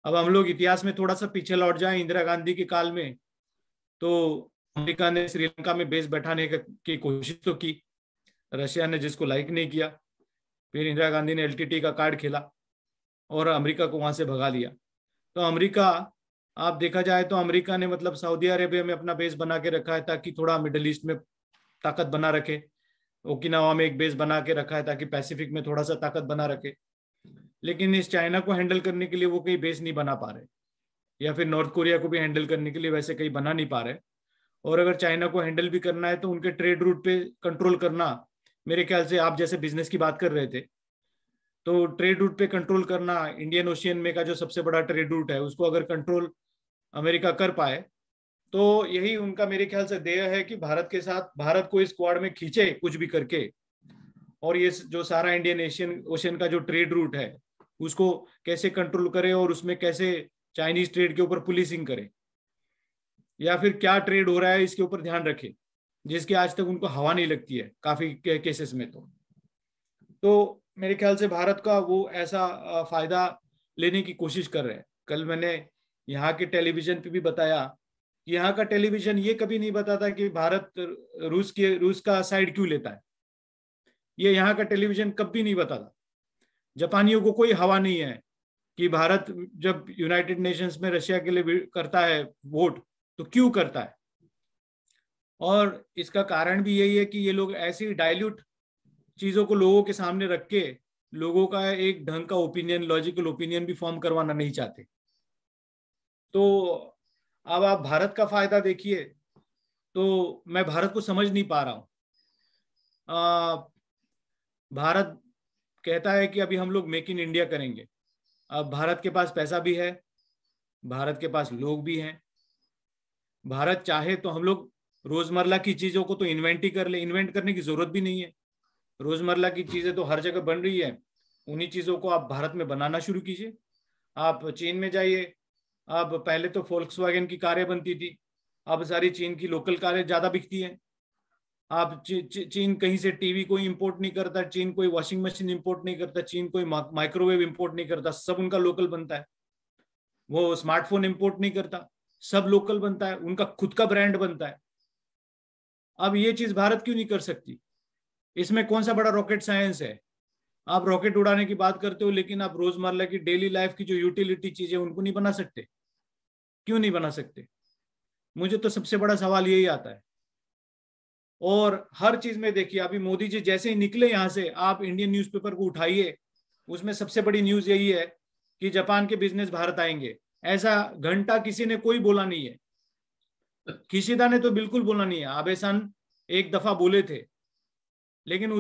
अब हम लोग इतिहास में थोड़ा सा पीछे लौट जाएं, इंदिरा गांधी के काल में तो अमेरिका ने श्रीलंका में बेस बैठाने की कोशिश तो की, रशिया ने जिसको लाइक नहीं किया। फिर इंदिरा गांधी ने एलटीटी का कार्ड खेला और अमेरिका को वहां से भगा लिया। तो अमेरिका, आप देखा जाए तो अमेरिका ने मतलब सऊदी अरेबिया में अपना बेस बना के रखा है ताकि थोड़ा मिडिल ईस्ट में ताकत बना रखे। ओकिनावा में एक बेस बना के रखा है ताकि पैसिफिक में थोड़ा सा ताकत बना रखे। लेकिन इस चाइना को हैंडल करने के लिए वो कहीं बेस नहीं बना पा रहे, या फिर नॉर्थ कोरिया को भी हैंडल करने के लिए वैसे कहीं बना नहीं पा रहे। और अगर चाइना को हैंडल भी करना है तो उनके ट्रेड रूट पे कंट्रोल करना, मेरे ख्याल से आप जैसे बिजनेस की बात कर रहे थे, तो ट्रेड रूट पे कंट्रोल करना, इंडियन ओशियन में का जो सबसे बड़ा ट्रेड रूट है उसको अगर कंट्रोल अमेरिका कर पाए तो यही उनका मेरे ख्याल से ध्येय है कि भारत के साथ, भारत को इस क्वाड में खींचे कुछ भी करके, और ये जो सारा इंडियन एशियन ओशियन का जो ट्रेड रूट है उसको कैसे कंट्रोल करे और उसमें कैसे चाइनीज ट्रेड के ऊपर पुलिसिंग करे, या फिर क्या ट्रेड हो रहा है इसके ऊपर ध्यान रखे, जिसकी आज तक उनको हवा नहीं लगती है काफी केसेस में। तो मेरे ख्याल से भारत का वो ऐसा फायदा लेने की कोशिश कर रहे हैं। कल मैंने यहाँ के टेलीविजन पे भी बताया कि यहाँ का टेलीविजन ये कभी नहीं बताता कि भारत रूस का साइड क्यों लेता है। ये यहाँ का टेलीविजन कभी नहीं बताता। जापानियों को कोई हवा नहीं है कि भारत जब यूनाइटेड नेशंस में रशिया के लिए करता है वोट तो क्यों करता है। और इसका कारण भी यही है कि ये लोग ऐसी डाइल्यूट चीजों को लोगों के सामने रख के लोगों का एक ढंग का ओपिनियन, लॉजिकल ओपिनियन भी फॉर्म करवाना नहीं चाहते। तो अब आप भारत का फायदा देखिए, तो मैं भारत को समझ नहीं पा रहा हूं। भारत कहता है कि अभी हम लोग मेक इन इंडिया करेंगे। अब भारत के पास पैसा भी है, भारत के पास लोग भी हैं। भारत चाहे तो हम लोग रोजमर्रा की चीजों को तो इन्वेंट ही कर ले, इन्वेंट करने की जरूरत भी नहीं है। रोजमर्रा की चीजें तो हर जगह बन रही है, उन्हीं चीजों को आप भारत में बनाना शुरू कीजिए। आप चीन में जाइए, अब पहले तो फोल्क्सवैगन की कारें बनती थी, अब सारी चीन की लोकल कारें ज्यादा बिकती हैं। आप चीन कहीं से टीवी कोई इंपोर्ट नहीं करता, चीन कोई वॉशिंग मशीन इंपोर्ट नहीं करता, चीन कोई माइक्रोवेव इंपोर्ट नहीं करता, सब उनका लोकल बनता है। वो स्मार्टफोन इंपोर्ट नहीं करता, सब लोकल बनता है, उनका खुद का ब्रांड बनता है। अब ये चीज भारत क्यों नहीं कर सकती? इसमें कौन सा बड़ा रॉकेट साइंस है? आप रॉकेट उड़ाने की बात करते हो, लेकिन आप रोजमर्रा की डेली लाइफ की जो यूटिलिटी चीजें उनको नहीं बना सकते? क्यों नहीं बना सकते? मुझे तो सबसे बड़ा सवाल यही आता है। और हर चीज में देखिए, अभी मोदी जी जैसे ही निकले यहां से, आप इंडियन न्यूज़पेपर को उठाइए, उसमें सबसे बड़ी न्यूज यही है कि जापान के बिजनेस भारत आएंगे। ऐसा घंटा किसी ने कोई बोला नहीं है। किशिदा ने तो बिल्कुल बोला नहीं है। आबे सन एक दफा बोले थे, लेकिन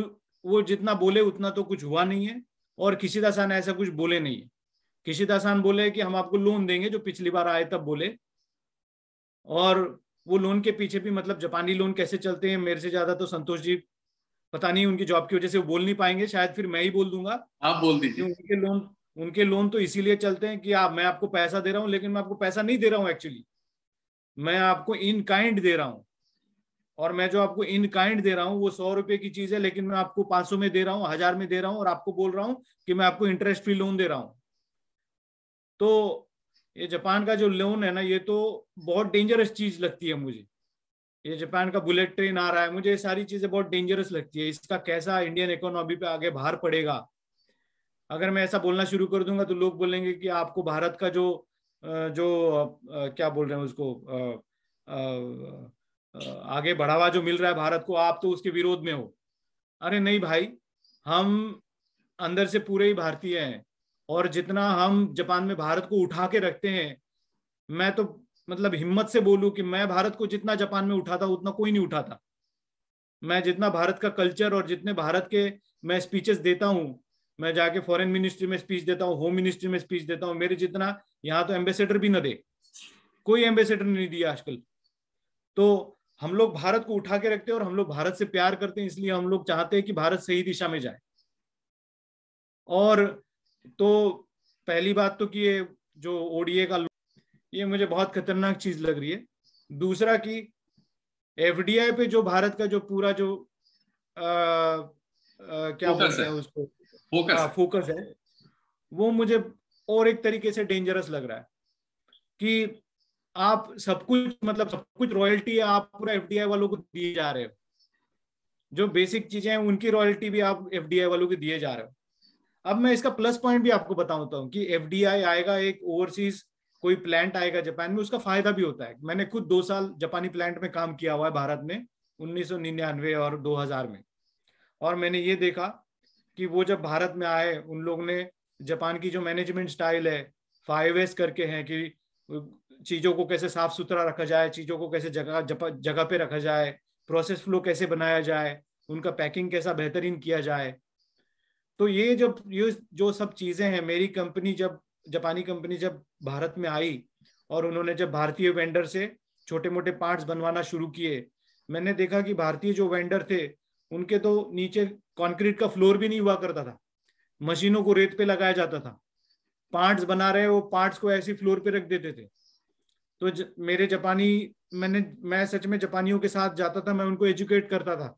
वो जितना बोले उतना तो कुछ हुआ नहीं है। और किशिदा सान ऐसा कुछ बोले नहीं है। किशिदा सान बोले कि हम आपको लोन देंगे, जो पिछली बार आए तब बोले। और वो लोन के पीछे भी मतलब जापानी लोन कैसे चलते हैं, मेरे से ज्यादा तो संतोष जी, पता नहीं उनकी जॉब की वजह से वो बोल नहीं पाएंगे, शायद फिर मैं ही बोल दूंगा। आप बोल कि दीजिए। उनके लोन तो इसीलिए चलते हैं कि मैं आपको पैसा दे रहा हूं, लेकिन मैं आपको पैसा नहीं दे रहा हूं एक्चुअली, मैं आपको इन काइंड दे रहा हूं। और मैं जो आपको इन काइंड दे रहा हूँ वो 100 रुपए की चीज है, लेकिन मैं आपको 500 में दे रहा हूँ, 1000 में दे रहा हूँ, और आपको बोल रहा हूँ कि मैं आपको इंटरेस्ट फ्री लोन दे रहा हूँ। तो ये जापान का जो लोन है ना, ये तो बहुत डेंजरस चीज लगती है मुझे। ये जापान का बुलेट ट्रेन आ रहा है, मुझे ये सारी चीजें बहुत डेंजरस लगती है। इसका कैसा इंडियन इकोनॉमी पे आगे भार पड़ेगा? अगर मैं ऐसा बोलना शुरू कर दूंगा तो लोग बोलेंगे कि आपको भारत का क्या बोल रहे हैं उसको, आगे बढ़ावा जो मिल रहा है भारत को, आप तो उसके विरोध में हो। अरे नहीं भाई, हम अंदर से पूरे ही भारतीय हैं। और जितना हम जापान में भारत को उठा के रखते हैं, मैं तो मतलब हिम्मत से बोलूं कि मैं भारत को जितना जापान में उठाता उतना कोई नहीं उठाता। मैं जितना भारत का कल्चर और जितने भारत के मैं स्पीचेस देता हूँ, मैं जाके फॉरेन मिनिस्ट्री में स्पीच देता हूँ, होम मिनिस्ट्री में स्पीच देता हूँ, मेरे जितना यहाँ तो एम्बेसडर भी न दे, कोई एम्बेसडर नहीं दिया आजकल। तो हम लोग भारत को उठा के रखते हैं और हम लोग भारत से प्यार करते हैं, इसलिए हम लोग चाहते हैं कि भारत सही दिशा में जाए। और तो पहली बात तो कि ये जो ओडीए का, ये मुझे बहुत खतरनाक चीज लग रही है। दूसरा कि एफडीआई पे जो भारत का जो पूरा जो क्या फोकस बोलते है, हैं उसको, फोकस है। फोकस है, वो मुझे और एक तरीके से डेंजरस लग रहा है। कि आप सब कुछ मतलब सब कुछ रॉयल्टी है, आप पूरा एफडीआई वालों को दिए जा रहे हो। जो बेसिक चीजें हैं उनकी रॉयल्टी भी आप एफडीआई वालों को दिए जा रहे हो। अब मैं इसका प्लस पॉइंट भी आपको बताता हूँ कि एफडीआई आएगा, एक ओवरसीज कोई प्लांट आएगा जापान में, उसका फायदा भी होता है। मैंने खुद 2 साल जापानी प्लांट में काम किया हुआ है भारत में, 1999 और 2000 में। और मैंने ये देखा कि वो जब भारत में आए, उन लोग ने जापान की जो मैनेजमेंट स्टाइल है, 5S करके है कि चीजों को कैसे साफ सुथरा रखा जाए, चीजों को कैसे जगह जगह पे रखा जाए, प्रोसेस फ्लो कैसे बनाया जाए, उनका पैकिंग कैसा बेहतरीन किया जाए। तो ये जो सब चीजें हैं, मेरी कंपनी जब जापानी कंपनी जब भारत में आई और उन्होंने जब भारतीय वेंडर से छोटे मोटे पार्ट्स बनवाना शुरू किए, मैंने देखा कि भारतीय जो वेंडर थे उनके तो नीचे कंक्रीट का फ्लोर भी नहीं हुआ करता था, मशीनों को रेत पे लगाया जाता था। पार्ट्स बना रहे, वो पार्ट्स को ऐसी फ्लोर पे रख देते थे। तो मेरे जापानी, मैं सच में जापानियों के साथ जाता था, मैं उनको एजुकेट करता था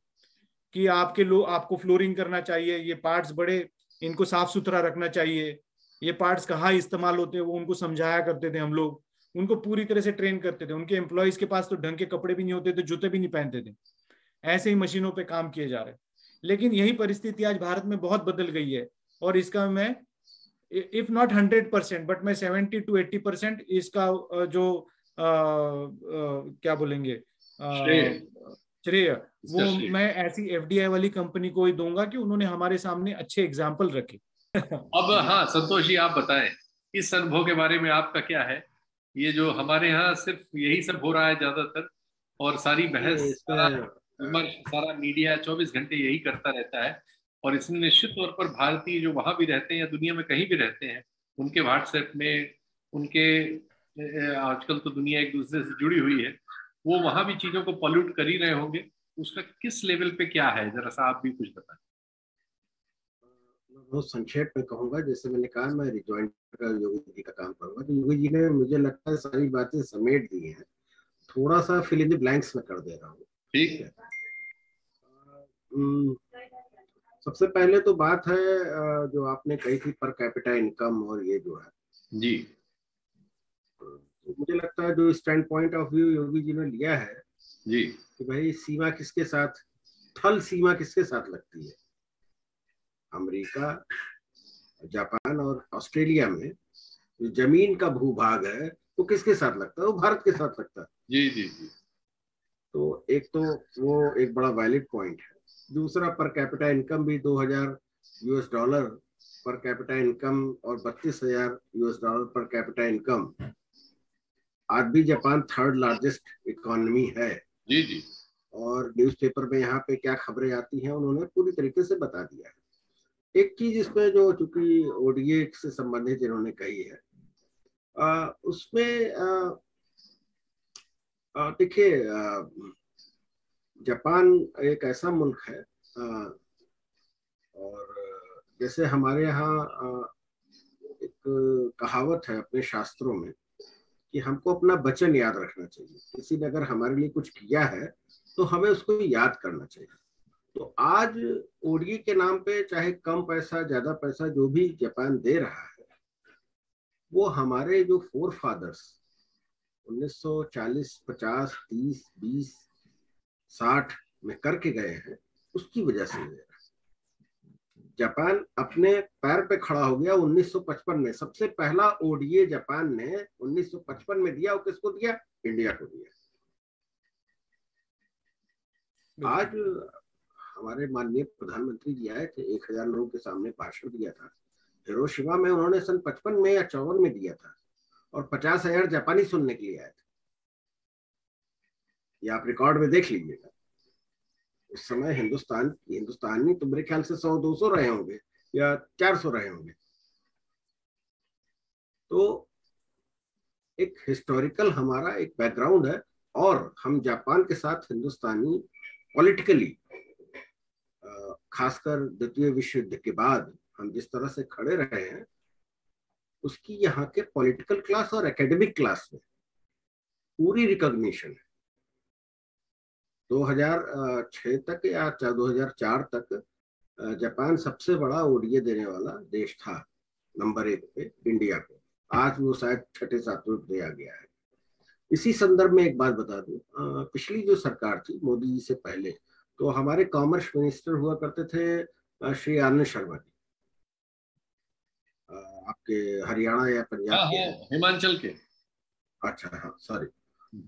कि आपको फ्लोरिंग करना चाहिए, ये पार्ट्स बड़े, इनको साफ सुथरा रखना चाहिए, ये पार्ट्स कहाँ इस्तेमाल होते हैं वो उनको समझाया करते थे हम लोग। उनको पूरी तरह से ट्रेन करते थे। उनके एम्प्लॉयज के पास तो ढंग के कपड़े भी नहीं होते थे, जूते भी नहीं पहनते थे, ऐसे ही मशीनों पे काम किए जा रहे। लेकिन यही परिस्थिति आज भारत में बहुत बदल गई है। और इसका मैं इफ नॉट 100% बट मैं 70 to 80% इसका जो क्या बोलेंगे श्रेय, श्रेय, इसका वो श्रेय। मैं ऐसी एफडीआई वाली कंपनी को ही दूंगा कि उन्होंने हमारे सामने अच्छे एग्जाम्पल रखे। अब जी। हाँ संतोष जी, आप बताएं इस अनुभव के बारे में, आपका क्या है? ये जो हमारे यहाँ सिर्फ यही सब हो रहा है ज्यादातर, और सारी बहस, ये सारा इसमें विमर्श, सारा मीडिया 24 घंटे यही करता रहता है। और इसमें निश्चित तौर पर भारतीय जो वहां भी रहते हैं या दुनिया में कहीं भी रहते हैं, उनके व्हाट्सएप में, उनके आजकल तो दुनिया एक दूसरे से जुड़ी हुई है, वो वहां भी चीजों को पॉल्यूट कर ही रहे होंगे। उसका किस लेवल पे क्या है, जरा सा आप भी कुछ बताएं। बहुत संक्षेप में कहूंगा। जैसे मैंने कहा, मैं रिजॉइंट का योगी जी का काम करूंगा, तो योगी जी ने मुझे लगता है सारी बातें समेट दी हैं। थोड़ा सा फिल इन द ब्लैंक्स में कर दे रहा हूँ। ठीक है। हम्म, सबसे पहले तो बात है जो आपने कही थी पर कैपिटा इनकम, और ये जो है जी। तो मुझे लगता है जो stand point of view Yogi ji ने लिया है जी कि भाई सीमा किसके साथ, थल सीमा किसके साथ लगती है, अमेरिका, जापान और ऑस्ट्रेलिया में जो जमीन का भूभाग है वो किसके साथ लगता है, वो भारत के साथ लगता है। जी जी जी। तो एक तो वो एक बड़ा वैलिड पॉइंट है। दूसरा, पर कैपिटा इनकम भी $2000 पर कैपिटा इनकम और $32,000 पर कैपिटा इनकम। आज भी जापान थर्ड लार्जेस्ट इकोनॉमी है। जी जी। और न्यूज़पेपर में यहाँ पे क्या खबरें आती हैं उन्होंने पूरी तरीके से बता दिया है। एक चीज इसमें जो चूंकि ओडीए से संबंधित इन्होंने कही है, उसमें देखिए, जापान एक ऐसा मुल्क है, और जैसे हमारे यहाँ एक कहावत है अपने शास्त्रों में कि हमको अपना वचन याद रखना चाहिए। किसी ने अगर हमारे लिए कुछ किया है तो हमें उसको याद करना चाहिए। तो आज ओडीए के नाम पे चाहे कम पैसा ज्यादा पैसा जो भी जापान दे रहा है, वो हमारे जो फोर फादर्स 1940, 50, 30, 20, 60 में करके गए हैं, उसकी वजह से दे रहा है। जापान अपने पैर पे खड़ा हो गया 1955 में। सबसे पहला ओडीए जापान ने 1955 में दिया। वो किसको दिया? इंडिया को दिया। आज हमारे माननीय प्रधानमंत्री जी आए थे, 1000 लोगों के सामने भाषण दिया था। हिरोशिमा में उन्होंने सन 55 में या 54 में दिया था, और 50,000 जापानी सुनने के लिए आए थे। ये आप रिकॉर्ड में देख लीजिएगा। उस समय हिंदुस्तानी तो मेरे ख्याल से 100-200 रहे होंगे या 400 रहे होंगे। तो एक हिस्टोरिकल हमारा एक बैकग्राउंड है, और हम जापान के साथ हिंदुस्तानी पॉलिटिकली, खासकर द्वितीय विश्व युद्ध के बाद हम जिस तरह से खड़े रहे हैं, उसकी यहाँ के पॉलिटिकल क्लास और एकेडमिक क्लास में पूरी रिकॉग्निशन है। 2006 तक या 2004 तक जापान सबसे बड़ा ओडीए देने वाला देश था, नंबर 1 पे इंडिया को। आज वो शायद 6-7वें पे आ गया है। इसी संदर्भ में एक बात बता दूं, पिछली जो सरकार थी मोदी जी से पहले, तो हमारे कॉमर्स मिनिस्टर हुआ करते थे श्री आनंद शर्मा जी, आपके हरियाणा या पंजाब के, हिमाचल के। अच्छा हाँ, सॉरी।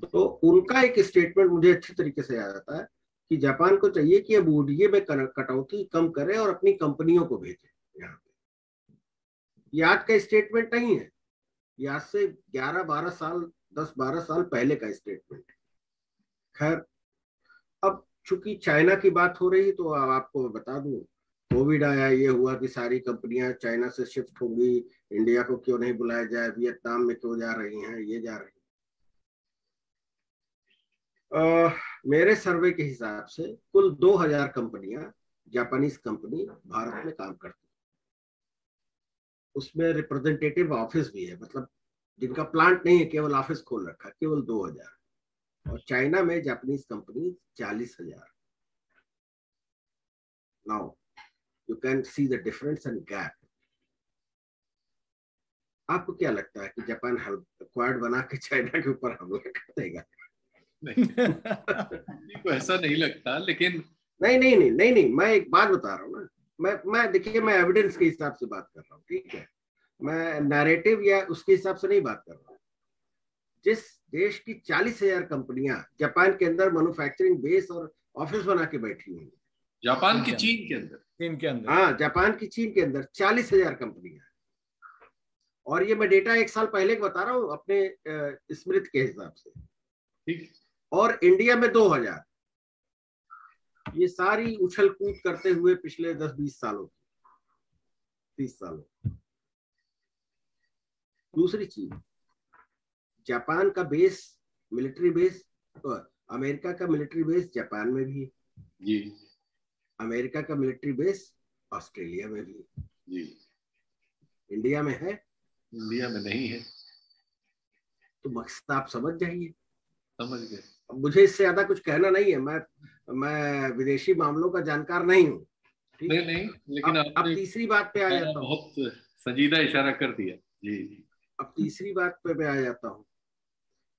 तो उनका एक स्टेटमेंट मुझे अच्छी तरीके से याद आता है कि जापान को चाहिए कि अब ओडीए में कटौती कम करे और अपनी कंपनियों को भेजे यहाँ पे। ये आज का स्टेटमेंट नहीं है, ये आज से 11-12 साल, 10-12 साल पहले का स्टेटमेंट। खैर, अब चूंकि चाइना की बात हो रही, तो आपको बता दूं, कोविड आया, ये हुआ कि सारी कंपनियां चाइना से शिफ्ट होंगी, इंडिया को क्यों नहीं बुलाया जाए, वियतनाम में क्यों जा रही हैं, ये जा रही हैं। मेरे सर्वे के हिसाब से कुल 2000 कंपनियां, जापानीज कंपनी भारत में काम करती है। उसमें रिप्रेजेंटेटिव ऑफिस भी है, मतलब जिनका प्लांट नहीं है, केवल ऑफिस खोल रखा है, केवल 2000। और चाइना में Japanese company 40,000। Now you can see the difference and gap. आपको क्या लगता है कि जापान क्वाड बना के चाइना के ऊपर हमला कर देगा? नहीं, ऐसा नहीं लगता, लेकिन नहीं, मैं एक बात बता रहा हूँ ना। मैं देखिए, मैं एविडेंस के हिसाब से बात कर रहा हूँ, ठीक है? मैं नैरेटिव या उसके हिसाब से नहीं बात कर रहा हूँ। जिस देश की 40,000 कंपनियां जापान के अंदर मैन्युफैक्चरिंग बेस और ऑफिस बना के बैठी हुई, जापान की चीन के अंदर, हाँ, जापान की चीन के अंदर 40,000 कंपनियां। और ये मैं डेटा 1 साल पहले बता रहा हूँ अपने स्मृति के हिसाब से, ठीक। और इंडिया में 2000। ये सारी उछल कूद करते हुए पिछले 10-20 सालों, 30 सालों। दूसरी चीज, जापान का बेस, मिलिट्री बेस, तो अमेरिका का मिलिट्री बेस जापान में भी जी, अमेरिका का मिलिट्री बेस ऑस्ट्रेलिया में भी जी। इंडिया में है? इंडिया में नहीं है। तो मकसद आप समझ जाइए। समझ गए। अब मुझे इससे ज्यादा कुछ कहना नहीं है, मैं विदेशी मामलों का जानकार नहीं हूँ, ठीक? नहीं, लेकिन अब तीसरी बात पे आ जाता हूँ। बहुत संजीदा इशारा कर दिया। जी। अब तीसरी बात पे मैं आ जाता हूँ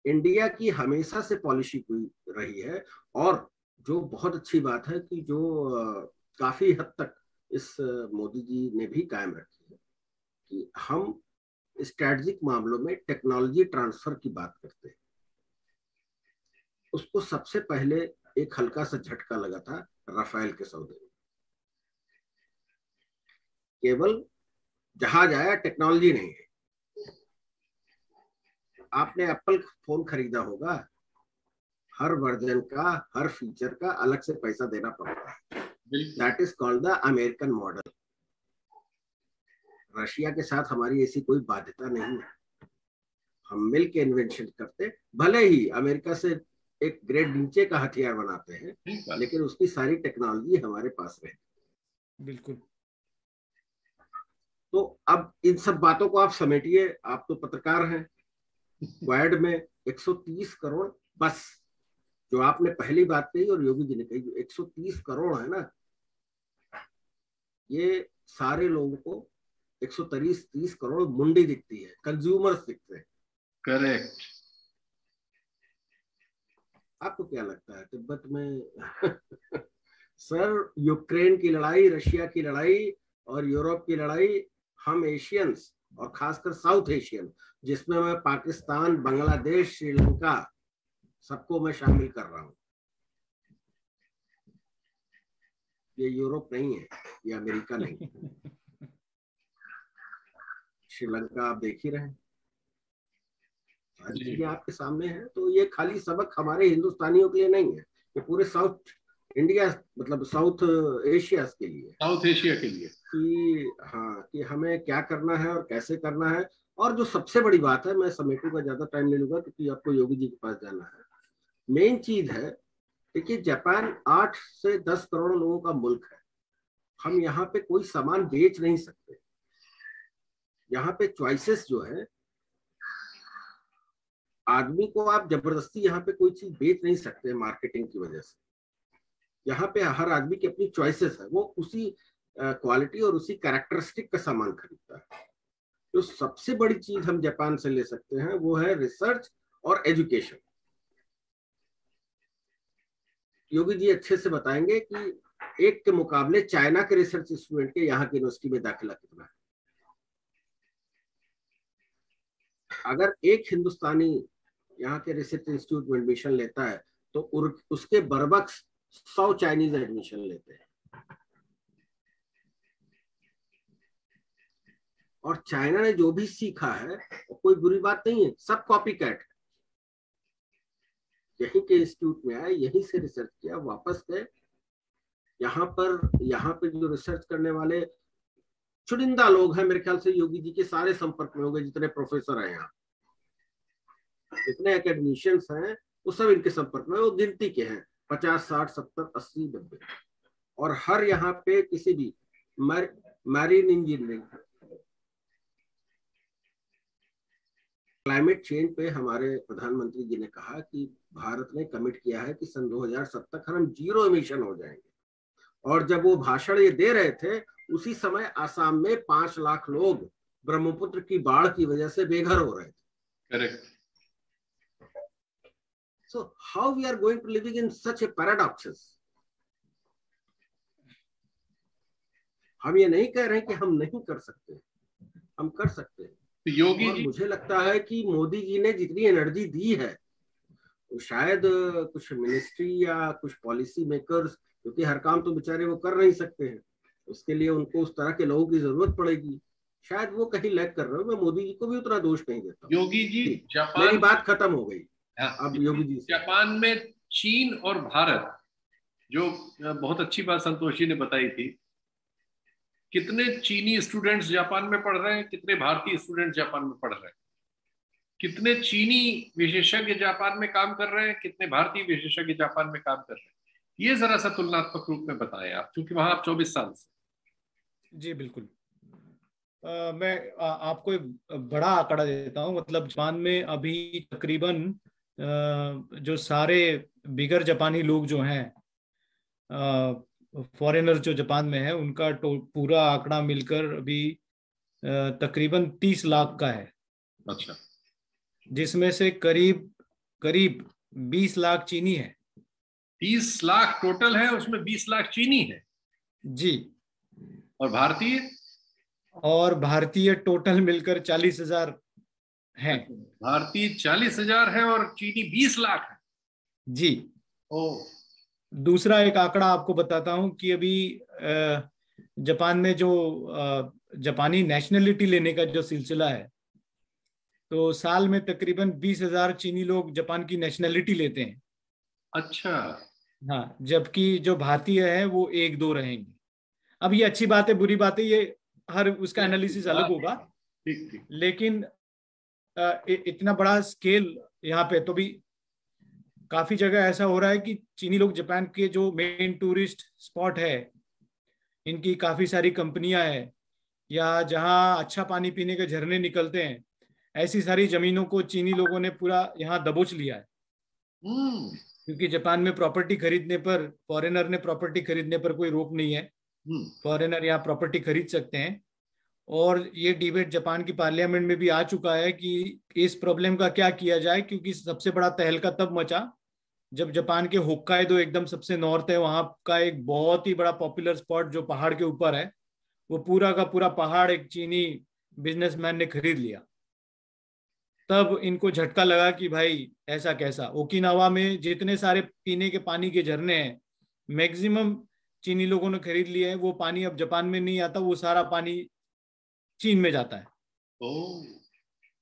इंडिया की हमेशा से पॉलिसी कोई रही है, और जो बहुत अच्छी बात है कि जो काफी हद तक इस मोदी जी ने भी कायम रखी है कि हम स्ट्रेटेजिक मामलों में टेक्नोलॉजी ट्रांसफर की बात करते हैं। उसको सबसे पहले एक हल्का सा झटका लगा था राफेल के सौदे में। केवल जहाज आया, टेक्नोलॉजी नहीं है। आपने एप्पल फोन खरीदा होगा, हर वर्जन का, हर फीचर का अलग से पैसा देना पड़ता है। That is called the American model. Russia के साथ हमारी ऐसी कोई बाध्यता नहीं है। हम मिल के इन्वेंशन करते, भले ही अमेरिका से एक ग्रेड नीचे का हथियार बनाते हैं, लेकिन उसकी सारी टेक्नोलॉजी हमारे पास रहे। बिल्कुल। तो अब इन सब बातों को आप समेटिए। आप तो पत्रकार हैं। क्वाड में 130 करोड़, बस जो आपने पहली बात कही और योगी जी ने कही, 130 करोड़ है ना, ये सारे लोगों को 130 करोड़ मुंडी दिखती है, कंज्यूमर्स दिखते हैं। करेक्ट। आपको क्या लगता है तिब्बत में सर, यूक्रेन की लड़ाई, रशिया की लड़ाई और यूरोप की लड़ाई, हम एशियंस और खासकर साउथ एशियन, जिसमें मैं पाकिस्तान, बांग्लादेश, श्रीलंका, सबको मैं शामिल कर रहा हूं। ये यूरोप नहीं है, ये अमेरिका नहीं है। श्रीलंका आप देख ही रहे हैं, सारी चीजें आपके सामने है। तो ये खाली सबक हमारे हिंदुस्तानियों के लिए नहीं है, ये पूरे साउथ इंडिया, मतलब साउथ एशिया के लिए, साउथ एशिया के लिए, कि हाँ, कि हमें क्या करना है और कैसे करना है। और जो सबसे बड़ी बात है, मैं समेटूंगा, ज्यादा टाइम ले लूंगा क्योंकि आपको योगी जी के पास जाना है। मेन चीज है, देखिए जापान 8 से 10 करोड़ लोगों का मुल्क है। हम यहाँ पे कोई सामान बेच नहीं सकते। यहाँ पे चॉइसेस जो है, आदमी को आप जबरदस्ती यहाँ पे कोई चीज बेच नहीं सकते मार्केटिंग की वजह से। यहाँ पे हर आदमी की अपनी चॉइसेस है, वो उसी क्वालिटी और उसी कैरेक्टरिस्टिक का सामान खरीदता है। जो सबसे बड़ी चीज हम जापान से ले सकते हैं वो है रिसर्च और एजुकेशन। योगी जी अच्छे से बताएंगे कि एक के मुकाबले चाइना के रिसर्च स्टूडेंट के यहाँ की यूनिवर्सिटी में दाखिला कितना है। अगर एक हिंदुस्तानी यहाँ के रिसर्च इंस्टीट्यूट में एडमिशन लेता है तो उसके बरबक्स 100 चाइनीज एडमिशन लेते हैं। और चाइना ने जो भी सीखा है वो कोई बुरी बात नहीं है, सब कॉपी कैट है। यहीं के इंस्टीट्यूट में आए, यहीं से रिसर्च किया, वापस गए। यहाँ पे जो रिसर्च करने वाले चुनिंदा लोग हैं, मेरे ख्याल से योगी जी के सारे संपर्क में हो गए, जितने प्रोफेसर हैं यहाँ, जितने एकेडमिशियंस हैं, वो सब इनके संपर्क में, वो गिनती के हैं, 50, 60, 70, 80, 90। और हर यहाँ पे किसी भी मैरीन इंजीनियरिंग, क्लाइमेट चेंज पे हमारे प्रधानमंत्री जी ने कहा कि भारत ने कमिट किया है कि सन 2007 तक हम 0 एमिशन हो जाएंगे। और जब वो भाषण ये दे रहे थे, उसी समय आसाम में 5 लाख लोग ब्रह्मपुत्र की बाढ़ की वजह से बेघर हो रहे थे। Correct. So how we are going to living in such a paradoxes? हम ये नहीं कह रहे हैं कि हम नहीं कर सकते, हम कर सकते हैं। योगी और जी, मुझे लगता है कि मोदी जी ने जितनी एनर्जी दी है, तो शायद कुछ मिनिस्ट्री या कुछ पॉलिसी मेकर्स, क्योंकि हर काम तो बेचारे वो कर नहीं सकते हैं, उसके लिए उनको उस तरह के लोगों की जरूरत पड़ेगी। शायद वो कहीं लैग कर रहे हो। मैं मोदी जी को भी उतना दोष नहीं देता। योगी जी, जापान, मेरी बात खत्म हो गई। अब योगी जी, जापान में चीन और भारत, जो बहुत अच्छी बात संतोष जी ने बताई थी, कितने चीनी स्टूडेंट्स जापान में पढ़ रहे हैं, कितने भारतीय स्टूडेंट्स जापान में पढ़ रहे हैं, कितने चीनी विशेषज्ञ जापान में काम कर रहे हैं, कितने भारतीय विशेषज्ञ जापान में काम कर रहे हैं, ये जरा सा तुलनात्मक रूप में बताएं आप, क्योंकि वहां आप 24 साल से। जी बिल्कुल। मैं आपको एक बड़ा आंकड़ा देता हूँ। मतलब जापान में अभी तकरीबन जो सारे बिगर जापानी लोग जो हैं, फॉरेनर जो जापान में है, उनका पूरा आंकड़ा मिलकर अभी तकरीबन 30 लाख का है। अच्छा। जिसमें से करीब करीब 20 लाख चीनी है। 30 लाख टोटल है, उसमें 20 लाख चीनी है जी। और भारतीय? और भारतीय टोटल मिलकर 40,000 है। भारतीय 40,000 है और चीनी 20 लाख है जी। ओ। दूसरा एक आंकड़ा आपको बताता हूं कि अभी जापान में जो जापानी नेशनलिटी लेने का जो सिलसिला है, तो साल में तकरीबन 20,000 चीनी लोग जापान की नेशनलिटी लेते हैं। अच्छा। हाँ, जबकि जो भारतीय है वो 1-2 रहेंगे। अब ये अच्छी बात है बुरी बात है, ये हर उसका एनालिसिस अलग होगा। ठीक ठीक। लेकिन इतना बड़ा स्केल यहाँ पे तो भी काफी जगह ऐसा हो रहा है कि चीनी लोग जापान के जो मेन टूरिस्ट स्पॉट है, इनकी काफी सारी कंपनियां हैं, या जहाँ अच्छा पानी पीने के झरने निकलते हैं, ऐसी सारी जमीनों को चीनी लोगों ने पूरा यहाँ दबोच लिया है। क्योंकि जापान में प्रॉपर्टी खरीदने पर, फॉरेनर ने प्रॉपर्टी खरीदने पर कोई रोक नहीं है, फॉरेनर यहाँ प्रॉपर्टी खरीद सकते हैं। और ये डिबेट जापान की पार्लियामेंट में भी आ चुका है कि इस प्रॉब्लम का क्या किया जाए, क्योंकि सबसे बड़ा तहलका तब मचा जब जापान के होक्काइडो एकदम सबसे नॉर्थ है, वहां का एक बहुत ही बड़ा पॉपुलर स्पॉट जो पहाड़ के ऊपर है, वो पूरा का पूरा पहाड़ एक चीनी बिजनेसमैन ने खरीद लिया। तब इनको झटका लगा कि भाई ऐसा कैसा। ओकिनावा में जितने सारे पीने के पानी के झरने हैं, मैक्सिमम चीनी लोगों ने खरीद लिए हैं। वो पानी अब जापान में नहीं आता, वो सारा पानी चीन में जाता है।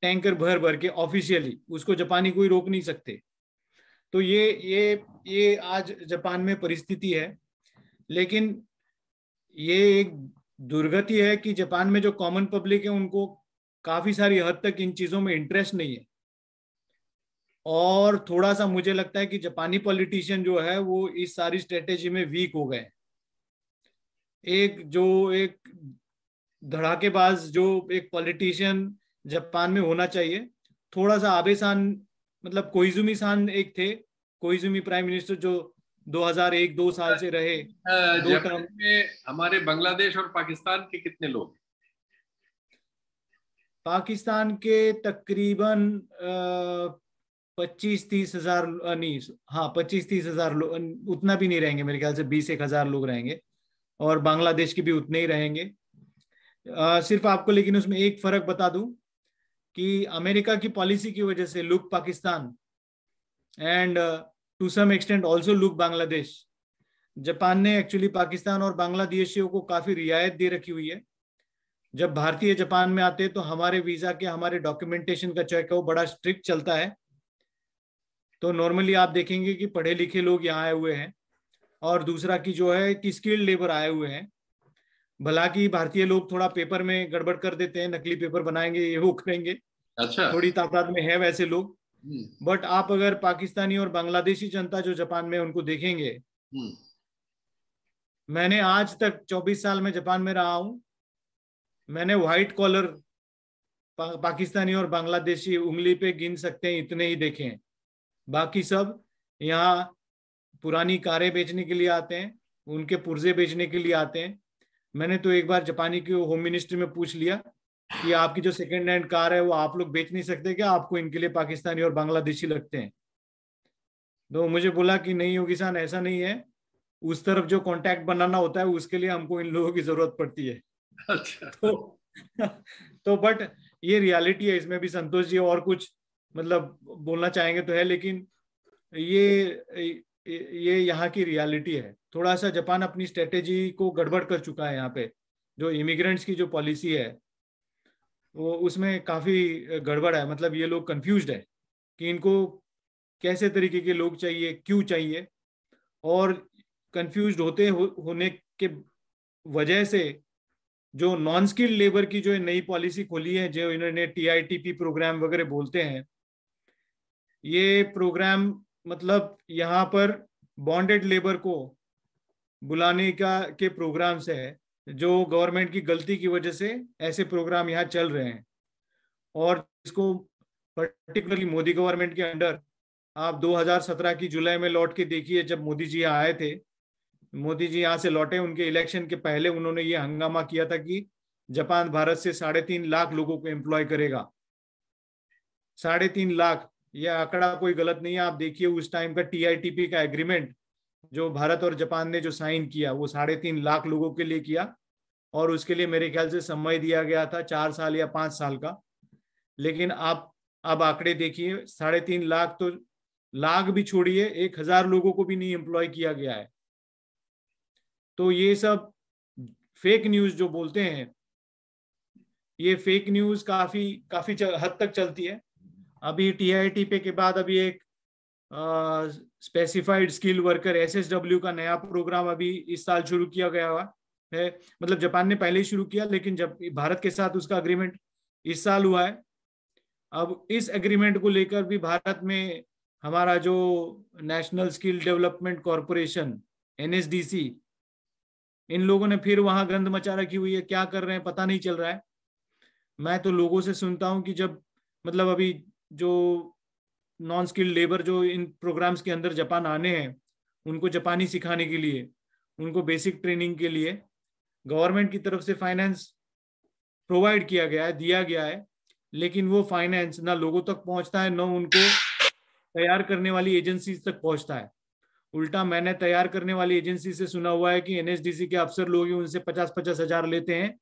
टैंकर भर भर के ऑफिशियली, उसको जापानी कोई रोक नहीं सकते। तो ये आज जापान में परिस्थिति है। लेकिन ये एक दुर्गति है कि जापान में जो कॉमन पब्लिक है उनको काफी सारी हद तक इन चीजों में इंटरेस्ट नहीं है। और थोड़ा सा मुझे लगता है कि जापानी पॉलिटिशियन जो है वो इस सारी स्ट्रेटेजी में वीक हो गए। एक धड़ाकेबाज जो एक पॉलिटिशियन जापान में होना चाहिए, थोड़ा सा आबे सान, मतलब कोइजुमी सान एक थे, कोइजुमी प्राइम मिनिस्टर जो 2001-2 साल से रहे, 2 टर्म में। हमारे बांग्लादेश और पाकिस्तान के कितने लोग? पाकिस्तान के तकरीबन 25-30 हजार, नहीं हाँ 25-30 हजार लोग, उतना भी नहीं रहेंगे मेरे ख्याल से, 20-1 हजार लोग रहेंगे। और बांग्लादेश के भी उतने ही रहेंगे। सिर्फ आपको लेकिन उसमें एक फर्क बता दूं कि अमेरिका की पॉलिसी की वजह से look Pakistan and to some extent also look Bangladesh, Japan ने एक्चुअली पाकिस्तान और बांग्लादेशियों को काफी रियायत दे रखी हुई है। जब भारतीय जापान में आते हैं तो हमारे वीजा के, हमारे डॉक्यूमेंटेशन का चेक है वो बड़ा स्ट्रिक्ट चलता है। तो नॉर्मली आप देखेंगे कि पढ़े लिखे लोग यहाँ आए हुए हैं, और दूसरा की जो है कि स्किल्ड लेबर आए हुए हैं। भला कि भारतीय लोग थोड़ा पेपर में गड़बड़ कर देते हैं, नकली पेपर बनाएंगे, ये वो करेंगे। अच्छा। थोड़ी तादाद में है वैसे लोग। बट आप अगर पाकिस्तानी और बांग्लादेशी जनता जो जापान में उनको देखेंगे, मैंने आज तक 24 साल में जापान में रहा हूं, मैंने व्हाइट कॉलर पाकिस्तानी और बांग्लादेशी उंगली पे गिन सकते हैं, इतने ही देखे हैं। बाकी सब यहाँ पुरानी कारें बेचने के लिए आते हैं, उनके पुर्जे बेचने के लिए आते हैं। मैंने तो एक बार जापानी की होम मिनिस्ट्री में पूछ लिया कि आपकी जो सेकेंड हैंड कार है वो आप लोग बेच नहीं सकते क्या, आपको इनके लिए पाकिस्तानी और बांग्लादेशी लगते हैं? तो मुझे बोला कि नहीं योगी सान, ऐसा नहीं है, उस तरफ जो कांटेक्ट बनाना होता है उसके लिए हमको इन लोगों की जरूरत पड़ती है। अच्छा। तो बट ये रियलिटी है, इसमें भी संतोष जी और कुछ मतलब बोलना चाहेंगे तो है, लेकिन ये यहाँ की रियलिटी है। थोड़ा सा जापान अपनी स्ट्रेटेजी को गड़बड़ कर चुका है। यहाँ पे जो इमिग्रेंट्स की जो पॉलिसी है वो उसमें काफी गड़बड़ है। मतलब ये लोग कंफ्यूज्ड है कि इनको कैसे तरीके के लोग चाहिए, क्यों चाहिए। और कंफ्यूज्ड होने के वजह से जो नॉन स्किल्ड लेबर की जो नई पॉलिसी खोली है, जो इन्होंने TITP प्रोग्राम वगैरह बोलते हैं, ये प्रोग्राम मतलब यहाँ पर बॉन्डेड लेबर को बुलाने के प्रोग्राम्स है, जो गवर्नमेंट की गलती की वजह से ऐसे प्रोग्राम यहाँ चल रहे हैं। और इसको पर्टिकुलरली मोदी गवर्नमेंट के अंडर आप 2017 की जुलाई में लौट के देखिए, जब मोदी जी यहाँ आए थे, मोदी जी यहाँ से लौटे, उनके इलेक्शन के पहले उन्होंने ये हंगामा किया था कि जापान भारत से 3.5 लाख लोगों को एम्प्लॉय करेगा। 3.5 लाख। ये आंकड़ा कोई गलत नहीं है। आप देखिए उस टाइम का TITP का एग्रीमेंट जो भारत और जापान ने जो साइन किया वो 3.5 लाख लोगों के लिए किया, और उसके लिए मेरे ख्याल से समय दिया गया था 4 साल या 5 साल का। लेकिन आप अब आंकड़े देखिए, 3.5 लाख तो लाख भी छोड़िए, 1,000 लोगों को भी नहीं एम्प्लॉय किया गया है। तो ये सब फेक न्यूज जो बोलते हैं, ये फेक न्यूज काफी काफी हद तक चलती है। अभी TITP के बाद अभी एक स्पेसिफाइड स्किल वर्कर SSW का नया प्रोग्राम अभी इस साल शुरू किया गया हुआ है। मतलब जापान ने पहले ही शुरू किया, लेकिन जब भारत के साथ उसका अग्रीमेंट इस साल हुआ है। अब इस एग्रीमेंट को लेकर भी भारत में हमारा जो national skill development corporation NSDC, इन लोगों ने फिर वहां गंद मचा रखी हुई है। क्या कर रहे हैं पता नहीं चल रहा है। मैं तो लोगों से सुनता हूं कि जब मतलब अभी जो नॉन स्किल्ड लेबर जो इन प्रोग्राम्स के अंदर जापान आने हैं, उनको जापानी सिखाने के लिए, उनको बेसिक ट्रेनिंग के लिए गवर्नमेंट की तरफ से फाइनेंस प्रोवाइड किया गया है, दिया गया है, लेकिन वो फाइनेंस ना लोगों तक पहुंचता है, ना उनको तैयार करने वाली एजेंसी तक पहुंचता है। उल्टा मैंने तैयार करने वाली एजेंसी से सुना हुआ है कि NSDC के अफसर लोग ही उनसे 50-50 हजार लेते हैं